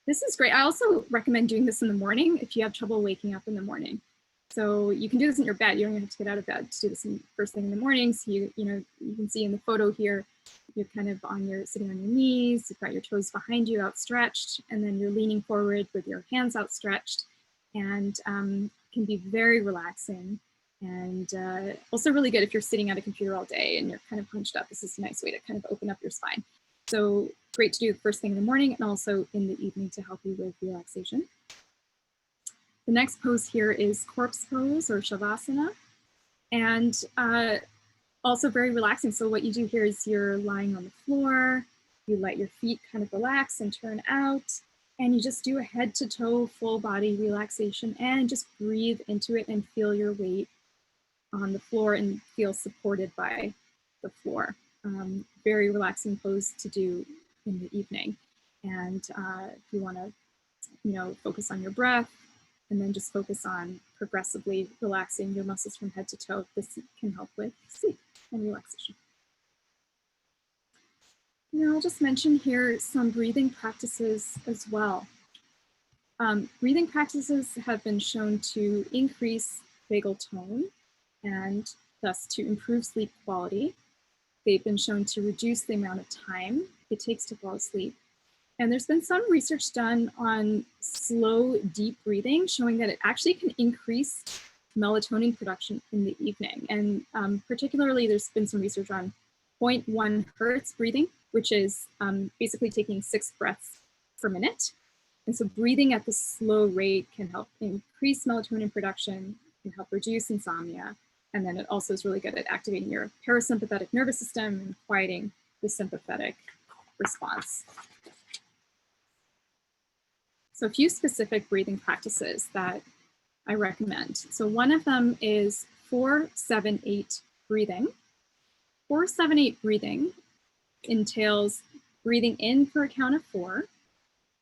this is great. I also recommend doing this in the morning if you have trouble waking up in the morning. So you can do this in your bed. You don't even have to get out of bed to do this first thing in the morning. So you can see in the photo here, you're kind of sitting on your knees, you've got your toes behind you outstretched, and then you're leaning forward with your hands outstretched, and can be very relaxing. And also really good if you're sitting at a computer all day and you're kind of hunched up. This is a nice way to kind of open up your spine. So great to do the first thing in the morning and also in the evening to help you with relaxation. The next pose here is corpse pose or shavasana, and also very relaxing. So what you do here is you're lying on the floor, you let your feet kind of relax and turn out, and you just do a head to toe full body relaxation and just breathe into it and feel your weight on the floor and feel supported by the floor. Very relaxing pose to do in the evening. And if you want to, focus on your breath, and then just focus on progressively relaxing your muscles from head to toe. This can help with sleep and relaxation. I'll just mention here some breathing practices as well. Breathing practices have been shown to increase vagal tone and thus to improve sleep quality. They've been shown to reduce the amount of time it takes to fall asleep. And there's been some research done on slow, deep breathing, showing that it actually can increase melatonin production in the evening. And particularly, there's been some research on 0.1 hertz breathing, which is basically taking 6 breaths per minute. And so breathing at the slow rate can help increase melatonin production, can help reduce insomnia. And then it also is really good at activating your parasympathetic nervous system and quieting the sympathetic response. So a few specific breathing practices that I recommend. So one of them is 4-7-8 breathing. 4-7-8 breathing entails breathing in for a count of 4,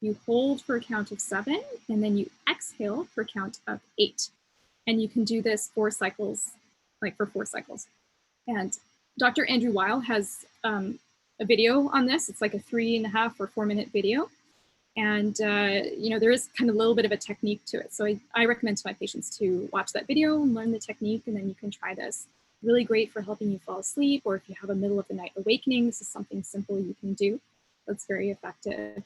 you hold for a count of 7, and then you exhale for a count of 8. And you can do this 4 cycles, like for 4 cycles. And Dr. Andrew Weil has a video on this. It's like a 3.5 or 4 minute video. And there is kind of a little bit of a technique to it. So I recommend to my patients to watch that video and learn the technique, and then you can try this. Really great for helping you fall asleep, or if you have a middle of the night awakening, this is something simple you can do that's very effective.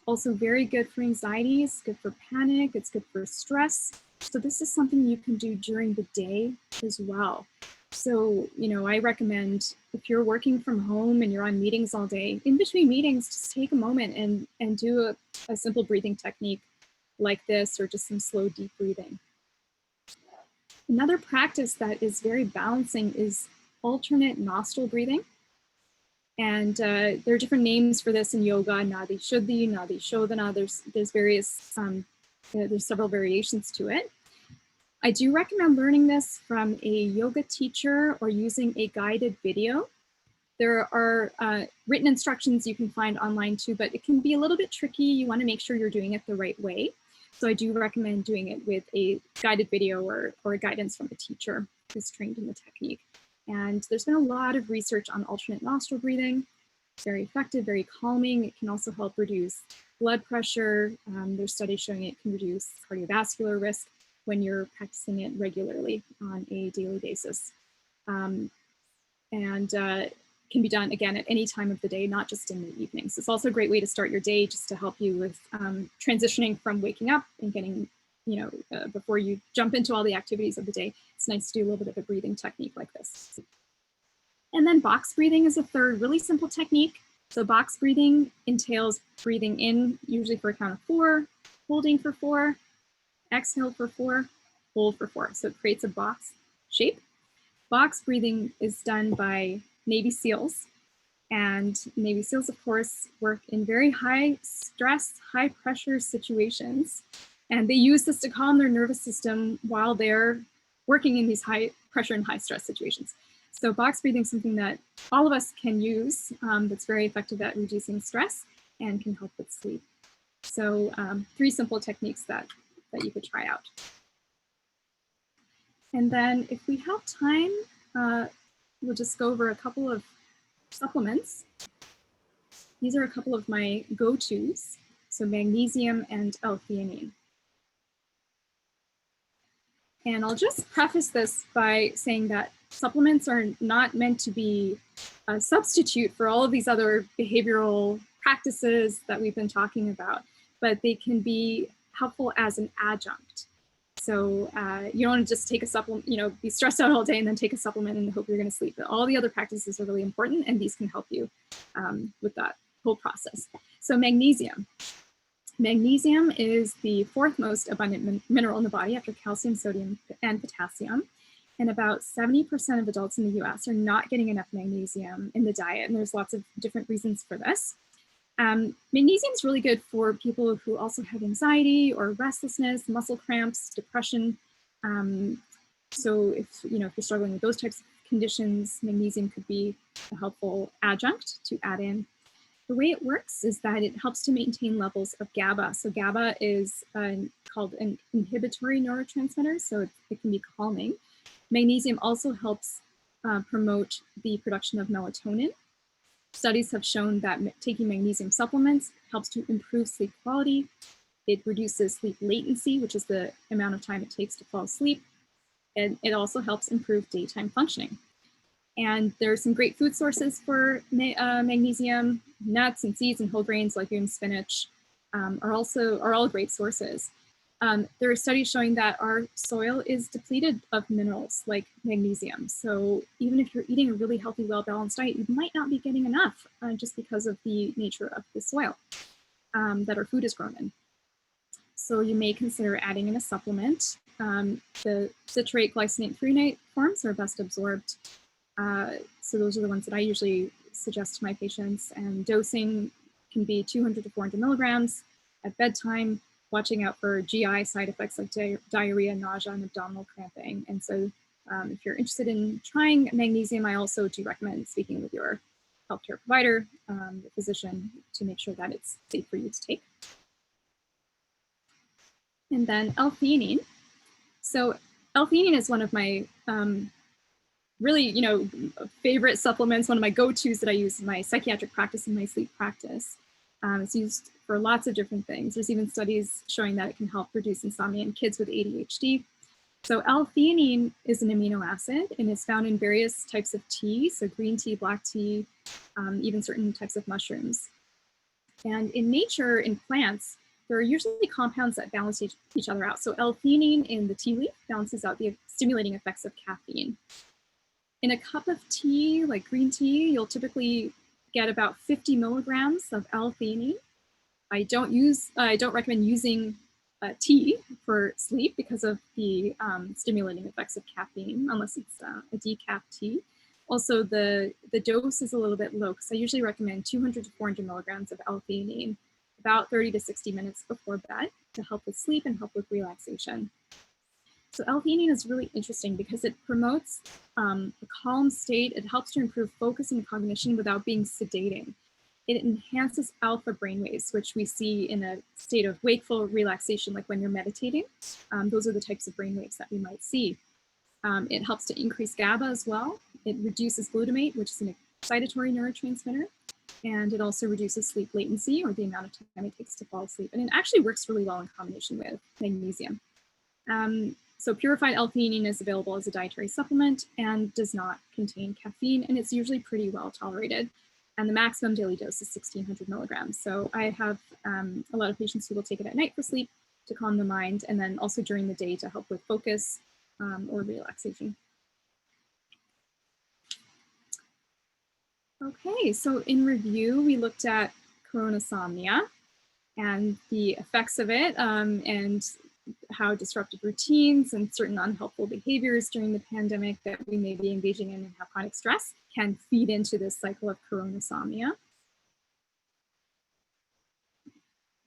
Also very good for anxiety, it's good for panic, it's good for stress. So this is something you can do during the day as well. So, I recommend if you're working from home and you're on meetings all day, in between meetings, just take a moment and do a simple breathing technique like this, or just some slow, deep breathing. Another practice that is very balancing is alternate nostril breathing. And there are different names for this in yoga: Nadi Shuddhi, Nadi Shodhana. There's various, there's several variations to it. I do recommend learning this from a yoga teacher or using a guided video. There are written instructions you can find online too, but it can be a little bit tricky. You want to make sure you're doing it the right way. So I do recommend doing it with a guided video or a guidance from a teacher who's trained in the technique. And there's been a lot of research on alternate nostril breathing. It's very effective, very calming. It can also help reduce blood pressure. There's studies showing it can reduce cardiovascular risk when you're practicing it regularly on a daily basis. Can be done, again, at any time of the day, not just in the evenings. It's also a great way to start your day, just to help you with transitioning from waking up and getting, before you jump into all the activities of the day. It's nice to do a little bit of a breathing technique like this. And then box breathing is a third really simple technique. So box breathing entails breathing in, usually for a count of 4, holding for 4, exhale for 4, hold for 4. So it creates a box shape. Box breathing is done by Navy SEALs. And Navy SEALs, of course, work in very high stress, high pressure situations. And they use this to calm their nervous system while they're working in these high pressure and high stress situations. So box breathing is something that all of us can use, that's very effective at reducing stress and can help with sleep. So 3 simple techniques that you could try out. And then if we have time, we'll just go over a couple of supplements. These are a couple of my go-tos, so magnesium and L-theanine. And I'll just preface this by saying that supplements are not meant to be a substitute for all of these other behavioral practices that we've been talking about, but they can be helpful as an adjunct. So you don't want to just take a supplement, be stressed out all day and then take a supplement and hope you're going to sleep. But all the other practices are really important, and these can help you with that whole process. So magnesium. Magnesium is the 4th most abundant mineral in the body after calcium, sodium, and potassium. And about 70% of adults in the US are not getting enough magnesium in the diet. And there's lots of different reasons for this. Magnesium is really good for people who also have anxiety or restlessness, muscle cramps, depression. So if you're struggling with those types of conditions, magnesium could be a helpful adjunct to add in. The way it works is that it helps to maintain levels of GABA. So GABA is called an inhibitory neurotransmitter, so it can be calming. Magnesium also helps promote the production of melatonin. Studies have shown that taking magnesium supplements helps to improve sleep quality. It reduces sleep latency, which is the amount of time it takes to fall asleep. And it also helps improve daytime functioning. And there's some great food sources for magnesium. Nuts and seeds and whole grains, legumes, spinach are all great sources. There are studies showing that our soil is depleted of minerals like magnesium. So even if you're eating a really healthy, well-balanced diet, you might not be getting enough just because of the nature of the soil that our food is grown in. So you may consider adding in a supplement. The citrate glycinate threonate forms are best absorbed. So those are the ones that I usually suggest to my patients, and dosing can be 200 to 400 milligrams at bedtime, watching out for GI side effects like diarrhea, nausea, and abdominal cramping. And so if you're interested in trying magnesium, I also do recommend speaking with your healthcare provider, the physician, to make sure that it's safe for you to take. And then L-theanine. So L-theanine is one of my really, favorite supplements, one of my go-tos that I use in my psychiatric practice and my sleep practice. It's used for lots of different things. There's even studies showing that it can help reduce insomnia in kids with ADHD. So L-theanine is an amino acid, and it's found in various types of tea, so green tea, black tea, even certain types of mushrooms. And in nature, in plants, there are usually compounds that balance each other out. So L-theanine in the tea leaf balances out the stimulating effects of caffeine. In a cup of tea, like green tea, you'll typically get about 50 milligrams of L-theanine. I don't recommend using tea for sleep because of the stimulating effects of caffeine, unless it's a decaf tea. Also, the dose is a little bit low, because I usually recommend 200 to 400 milligrams of L-theanine about 30 to 60 minutes before bed to help with sleep and help with relaxation. So L-theanine is really interesting because it promotes a calm state. It helps to improve focus and cognition without being sedating. It enhances alpha brainwaves, which we see in a state of wakeful relaxation, like when you're meditating. Those are the types of brainwaves that we might see. It helps to increase GABA as well. It reduces glutamate, which is an excitatory neurotransmitter. And it also reduces sleep latency, or the amount of time it takes to fall asleep. And it actually works really well in combination with magnesium. So purified L-theanine is available as a dietary supplement and does not contain caffeine, and it's usually pretty well tolerated. And the maximum daily dose is 1,600 milligrams. So I have a lot of patients who will take it at night for sleep to calm the mind, and then also during the day to help with focus or relaxation. Okay, so in review, we looked at coronasomnia and the effects of it, and how disrupted routines and certain unhelpful behaviors during the pandemic that we may be engaging in and how chronic stress can feed into this cycle of coronasomnia.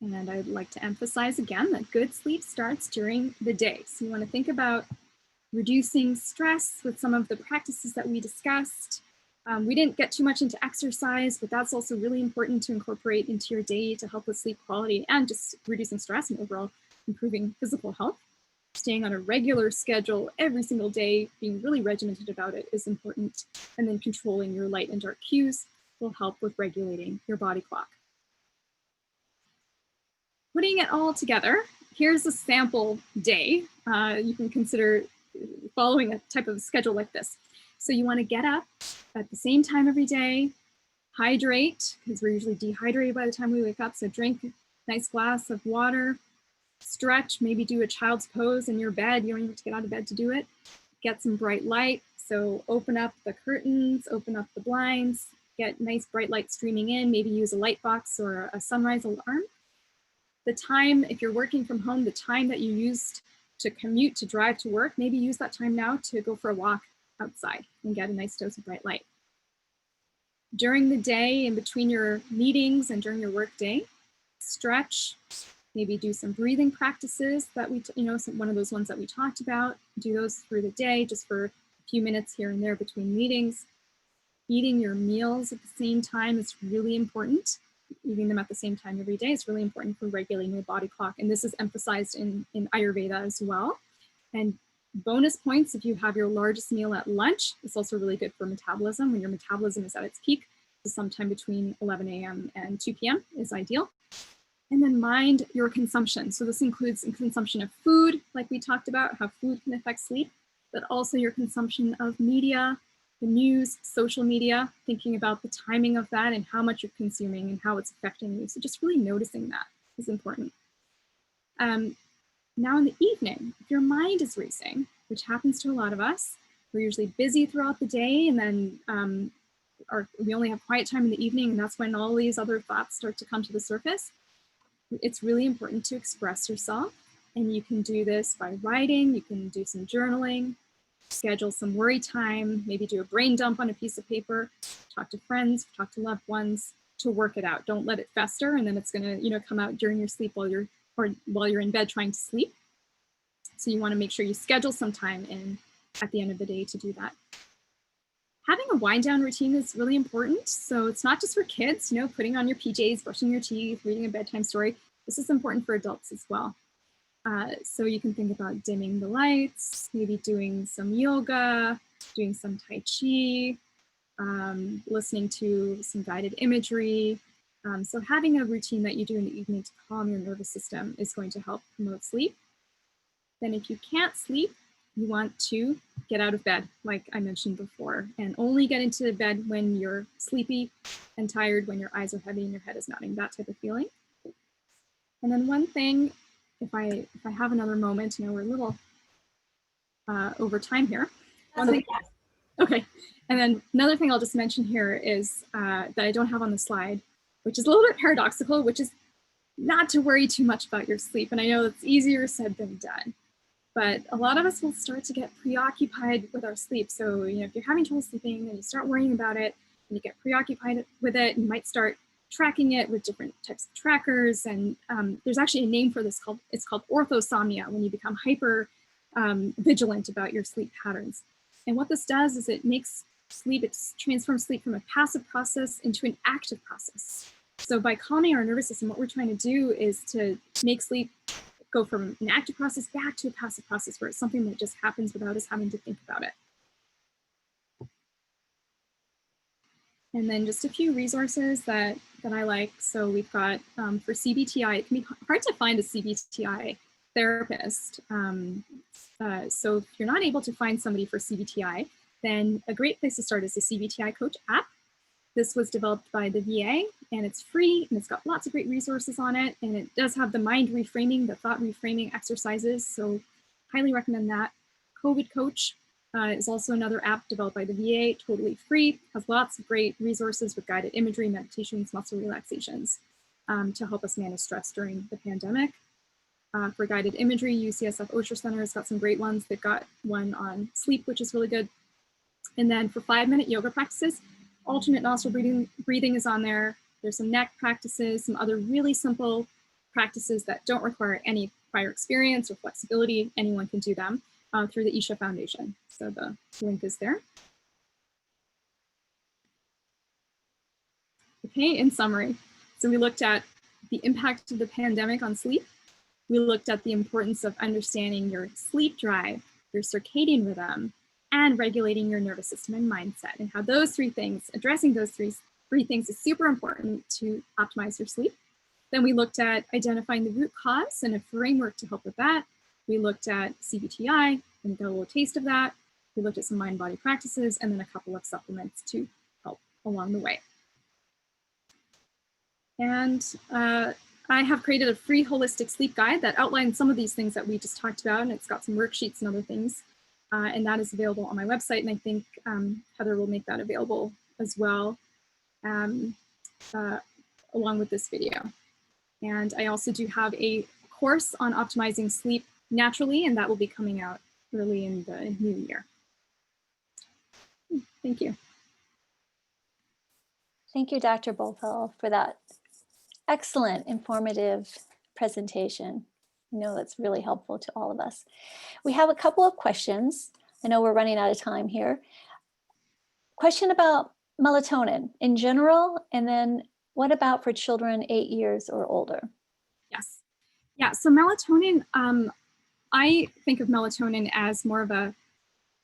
And I'd like to emphasize again that good sleep starts during the day. So you want to think about reducing stress with some of the practices that we discussed. We didn't get too much into exercise, but that's also really important to incorporate into your day to help with sleep quality and just reducing stress and overall improving physical health. Staying on a regular schedule every single day, being really regimented about it is important. And then controlling your light and dark cues will help with regulating your body clock. Putting it all together, here's a sample day. You can consider following a type of schedule like this. So you want to get up at the same time every day, hydrate, because we're usually dehydrated by the time we wake up. So drink a nice glass of water, stretch, maybe do a child's pose in your bed. You don't even have to get out of bed to do it. Get some bright light. So open up the curtains, open up the blinds, get nice bright light streaming in, maybe use a light box or a sunrise alarm. The time, if you're working from home, the time that you used to commute, to drive to work, maybe use that time now to go for a walk outside and get a nice dose of bright light. During the day, in between your meetings and during your work day, stretch, maybe do some breathing practices that one of those ones that we talked about. Do those through the day, just for a few minutes here and there between meetings. Eating your meals at the same time is really important. Eating them at the same time every day is really important for regulating your body clock. And this is emphasized in Ayurveda as well. And bonus points if you have your largest meal at lunch. It's also really good for metabolism. When your metabolism is at its peak, so sometime between 11 a.m. and 2 p.m. is ideal. And then mind your consumption. So this includes consumption of food, like we talked about, how food can affect sleep, but also your consumption of media, the news, social media, thinking about the timing of that and how much you're consuming and how it's affecting you. So just really noticing that is important. Now in the evening, if your mind is racing, which happens to a lot of us, we're usually busy throughout the day, and then we only have quiet time in the evening, and that's when all these other thoughts start to come to the surface. It's really important to express yourself, and you can do this by writing, you can do some journaling, schedule some worry time, maybe do a brain dump on a piece of paper, talk to friends, talk to loved ones to work it out. Don't let it fester, and then it's gonna, come out during your sleep while you're in bed trying to sleep. So you want to make sure you schedule some time in at the end of the day to do that. Having a wind down routine is really important. So it's not just for kids, putting on your PJs, brushing your teeth, reading a bedtime story. This is important for adults as well. So you can think about dimming the lights, maybe doing some yoga, doing some Tai Chi, listening to some guided imagery. So having a routine that you do in the evening to calm your nervous system is going to help promote sleep. Then if you can't sleep, you want to get out of bed, like I mentioned before, and only get into bed when you're sleepy and tired, when your eyes are heavy and your head is nodding, that type of feeling. And then one thing, if I have another moment, we're a little over time here. Okay, and then another thing I'll just mention here is that I don't have on the slide, which is a little bit paradoxical, which is not to worry too much about your sleep. And I know it's easier said than done. But a lot of us will start to get preoccupied with our sleep. So, if you're having trouble sleeping and you start worrying about it and you get preoccupied with it, you might start tracking it with different types of trackers. And there's actually a name for this it's called orthosomnia, when you become hyper vigilant about your sleep patterns. And what this does is it transforms sleep from a passive process into an active process. So by calming our nervous system, what we're trying to do is to make sleep go from an active process back to a passive process, where it's something that just happens without us having to think about it. And then just a few resources that I like. So we've got for CBTI, it can be hard to find a CBTI therapist. So if you're not able to find somebody for CBTI, then a great place to start is the CBTI Coach app. This was developed by the VA, and it's free, and it's got lots of great resources on it, and it does have the mind reframing, the thought reframing exercises, so highly recommend that. COVID Coach is also another app developed by the VA, totally free, has lots of great resources with guided imagery, meditations, muscle relaxations to help us manage stress during the pandemic. For guided imagery, UCSF Osher Center has got some great ones. They've got one on sleep, which is really good. And then for 5-minute yoga practices, alternate nostril breathing is on there. There's some neck practices, some other really simple practices that don't require any prior experience or flexibility. Anyone can do them through the Isha Foundation. So the link is there. Okay, in summary, so we looked at the impact of the pandemic on sleep. We looked at the importance of understanding your sleep drive, your circadian rhythm, and regulating your nervous system and mindset, and how those three things, addressing those three things is super important to optimize your sleep. Then we looked at identifying the root cause and a framework to help with that. We looked at CBTI and got a little taste of that. We looked at some mind-body practices, and then a couple of supplements to help along the way. And I have created a free holistic sleep guide that outlines some of these things that we just talked about, and it's got some worksheets and other things. And that is available on my website, and I think Heather will make that available as well, along with this video. And I also do have a course on optimizing sleep naturally, and that will be coming out early in the new year. Thank you. Thank you, Dr. Bhopal, for that excellent, informative presentation. I know that's really helpful to all of us. We have a couple of questions. I know we're running out of time here. Question about melatonin in general, and then what about for children 8 years or older? Yes. Yeah, so melatonin, I think of melatonin as more of a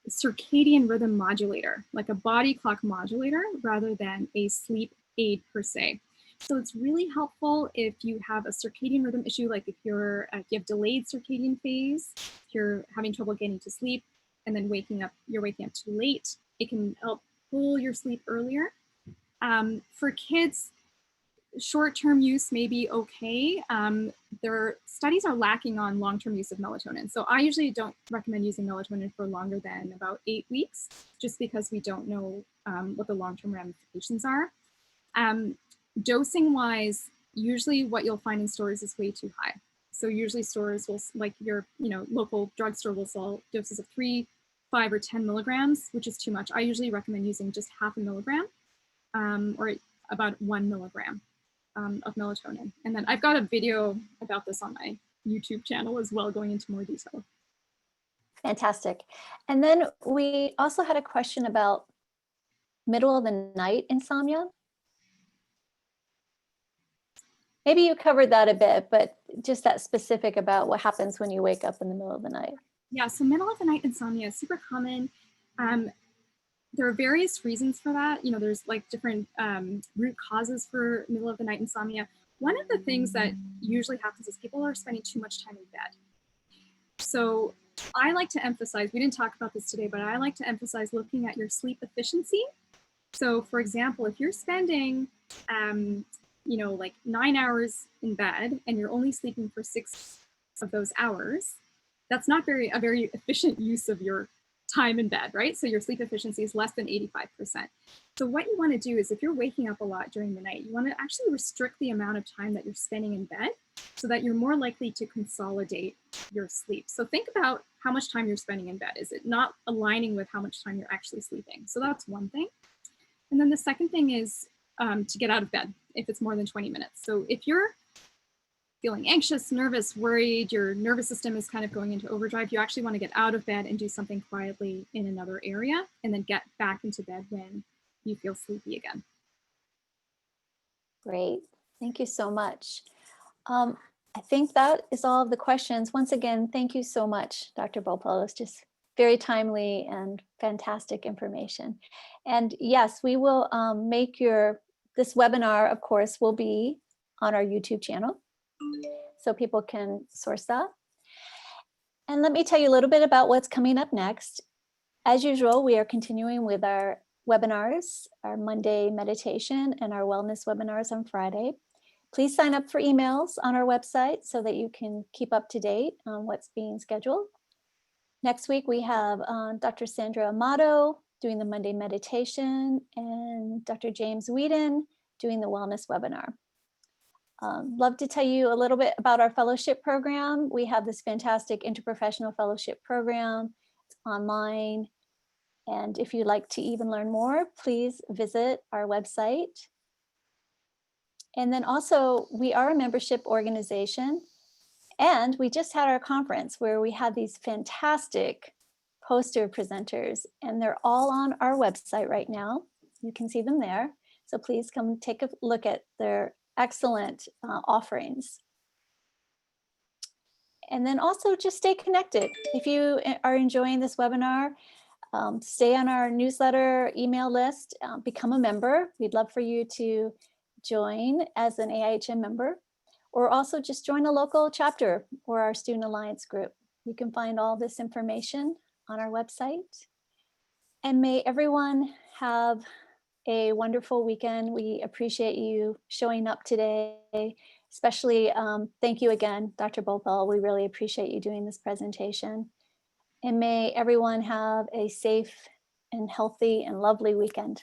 circadian rhythm modulator, like a body clock modulator rather than a sleep aid per se. So it's really helpful if you have a circadian rhythm issue, like if you have delayed circadian phase, if you're having trouble getting to sleep and then you're waking up too late, it can help pull your sleep earlier. For kids, short-term use may be okay. Their studies are lacking on long-term use of melatonin. So I usually don't recommend using melatonin for longer than about 8 weeks, just because we don't know what the long-term ramifications are. Dosing-wise, usually what you'll find in stores is way too high. So usually stores will, like your local drugstore will sell doses of 3, 5, or 10 milligrams, which is too much. I usually recommend using just half a milligram or about 1 milligram of melatonin. And then I've got a video about this on my YouTube channel as well, going into more detail. Fantastic. And then we also had a question about middle of the night insomnia. Maybe you covered that a bit, but just that specific about what happens when you wake up in the middle of the night. Yeah, so middle of the night insomnia is super common. There are various reasons for that. There's like different root causes for middle of the night insomnia. One of the things that usually happens is people are spending too much time in bed. So I like to emphasize, we didn't talk about this today, but I like to emphasize looking at your sleep efficiency. So for example, if you're spending, like 9 hours in bed and you're only sleeping for 6 of those hours, that's not a very efficient use of your time in bed, right? So your sleep efficiency is less than 85%. So what you want to do is, if you're waking up a lot during the night, you want to actually restrict the amount of time that you're spending in bed so that you're more likely to consolidate your sleep. So think about how much time you're spending in bed. Is it not aligning with how much time you're actually sleeping? So that's one thing. And then the second thing is to get out of bed if it's more than 20 minutes. So if you're feeling anxious, nervous, worried, your nervous system is kind of going into overdrive, you actually want to get out of bed and do something quietly in another area, and then get back into bed when you feel sleepy again. Great. Thank you so much. I think that is all of the questions. Once again, thank you so much, Dr. Bhopal. It's just very timely and fantastic information. And yes, we will make this webinar, of course, will be on our YouTube channel, so people can source that. And let me tell you a little bit about what's coming up next. As usual, we are continuing with our webinars, our Monday meditation and our wellness webinars on Friday. Please sign up for emails on our website so that you can keep up to date on what's being scheduled. Next week, we have Dr. Sandra Amato doing the Monday meditation and Dr. James Whedon doing the wellness webinar. Love to tell you a little bit about our fellowship program. We have this fantastic interprofessional fellowship program. It's online. And if you'd like to even learn more, please visit our website. And then also, we are a membership organization. And we just had our conference where we had these fantastic poster presenters, and they're all on our website right now. You can see them there. So please come take a look at their excellent offerings. And then also just stay connected. If you are enjoying this webinar, stay on our newsletter email list, become a member. We'd love for you to join as an AIHM member, or also just join a local chapter or our Student Alliance group. You can find all this information on our website. And may everyone have a wonderful weekend. We appreciate you showing up today. Especially, thank you again, Dr. Bhopal. We really appreciate you doing this presentation. And may everyone have a safe and healthy and lovely weekend.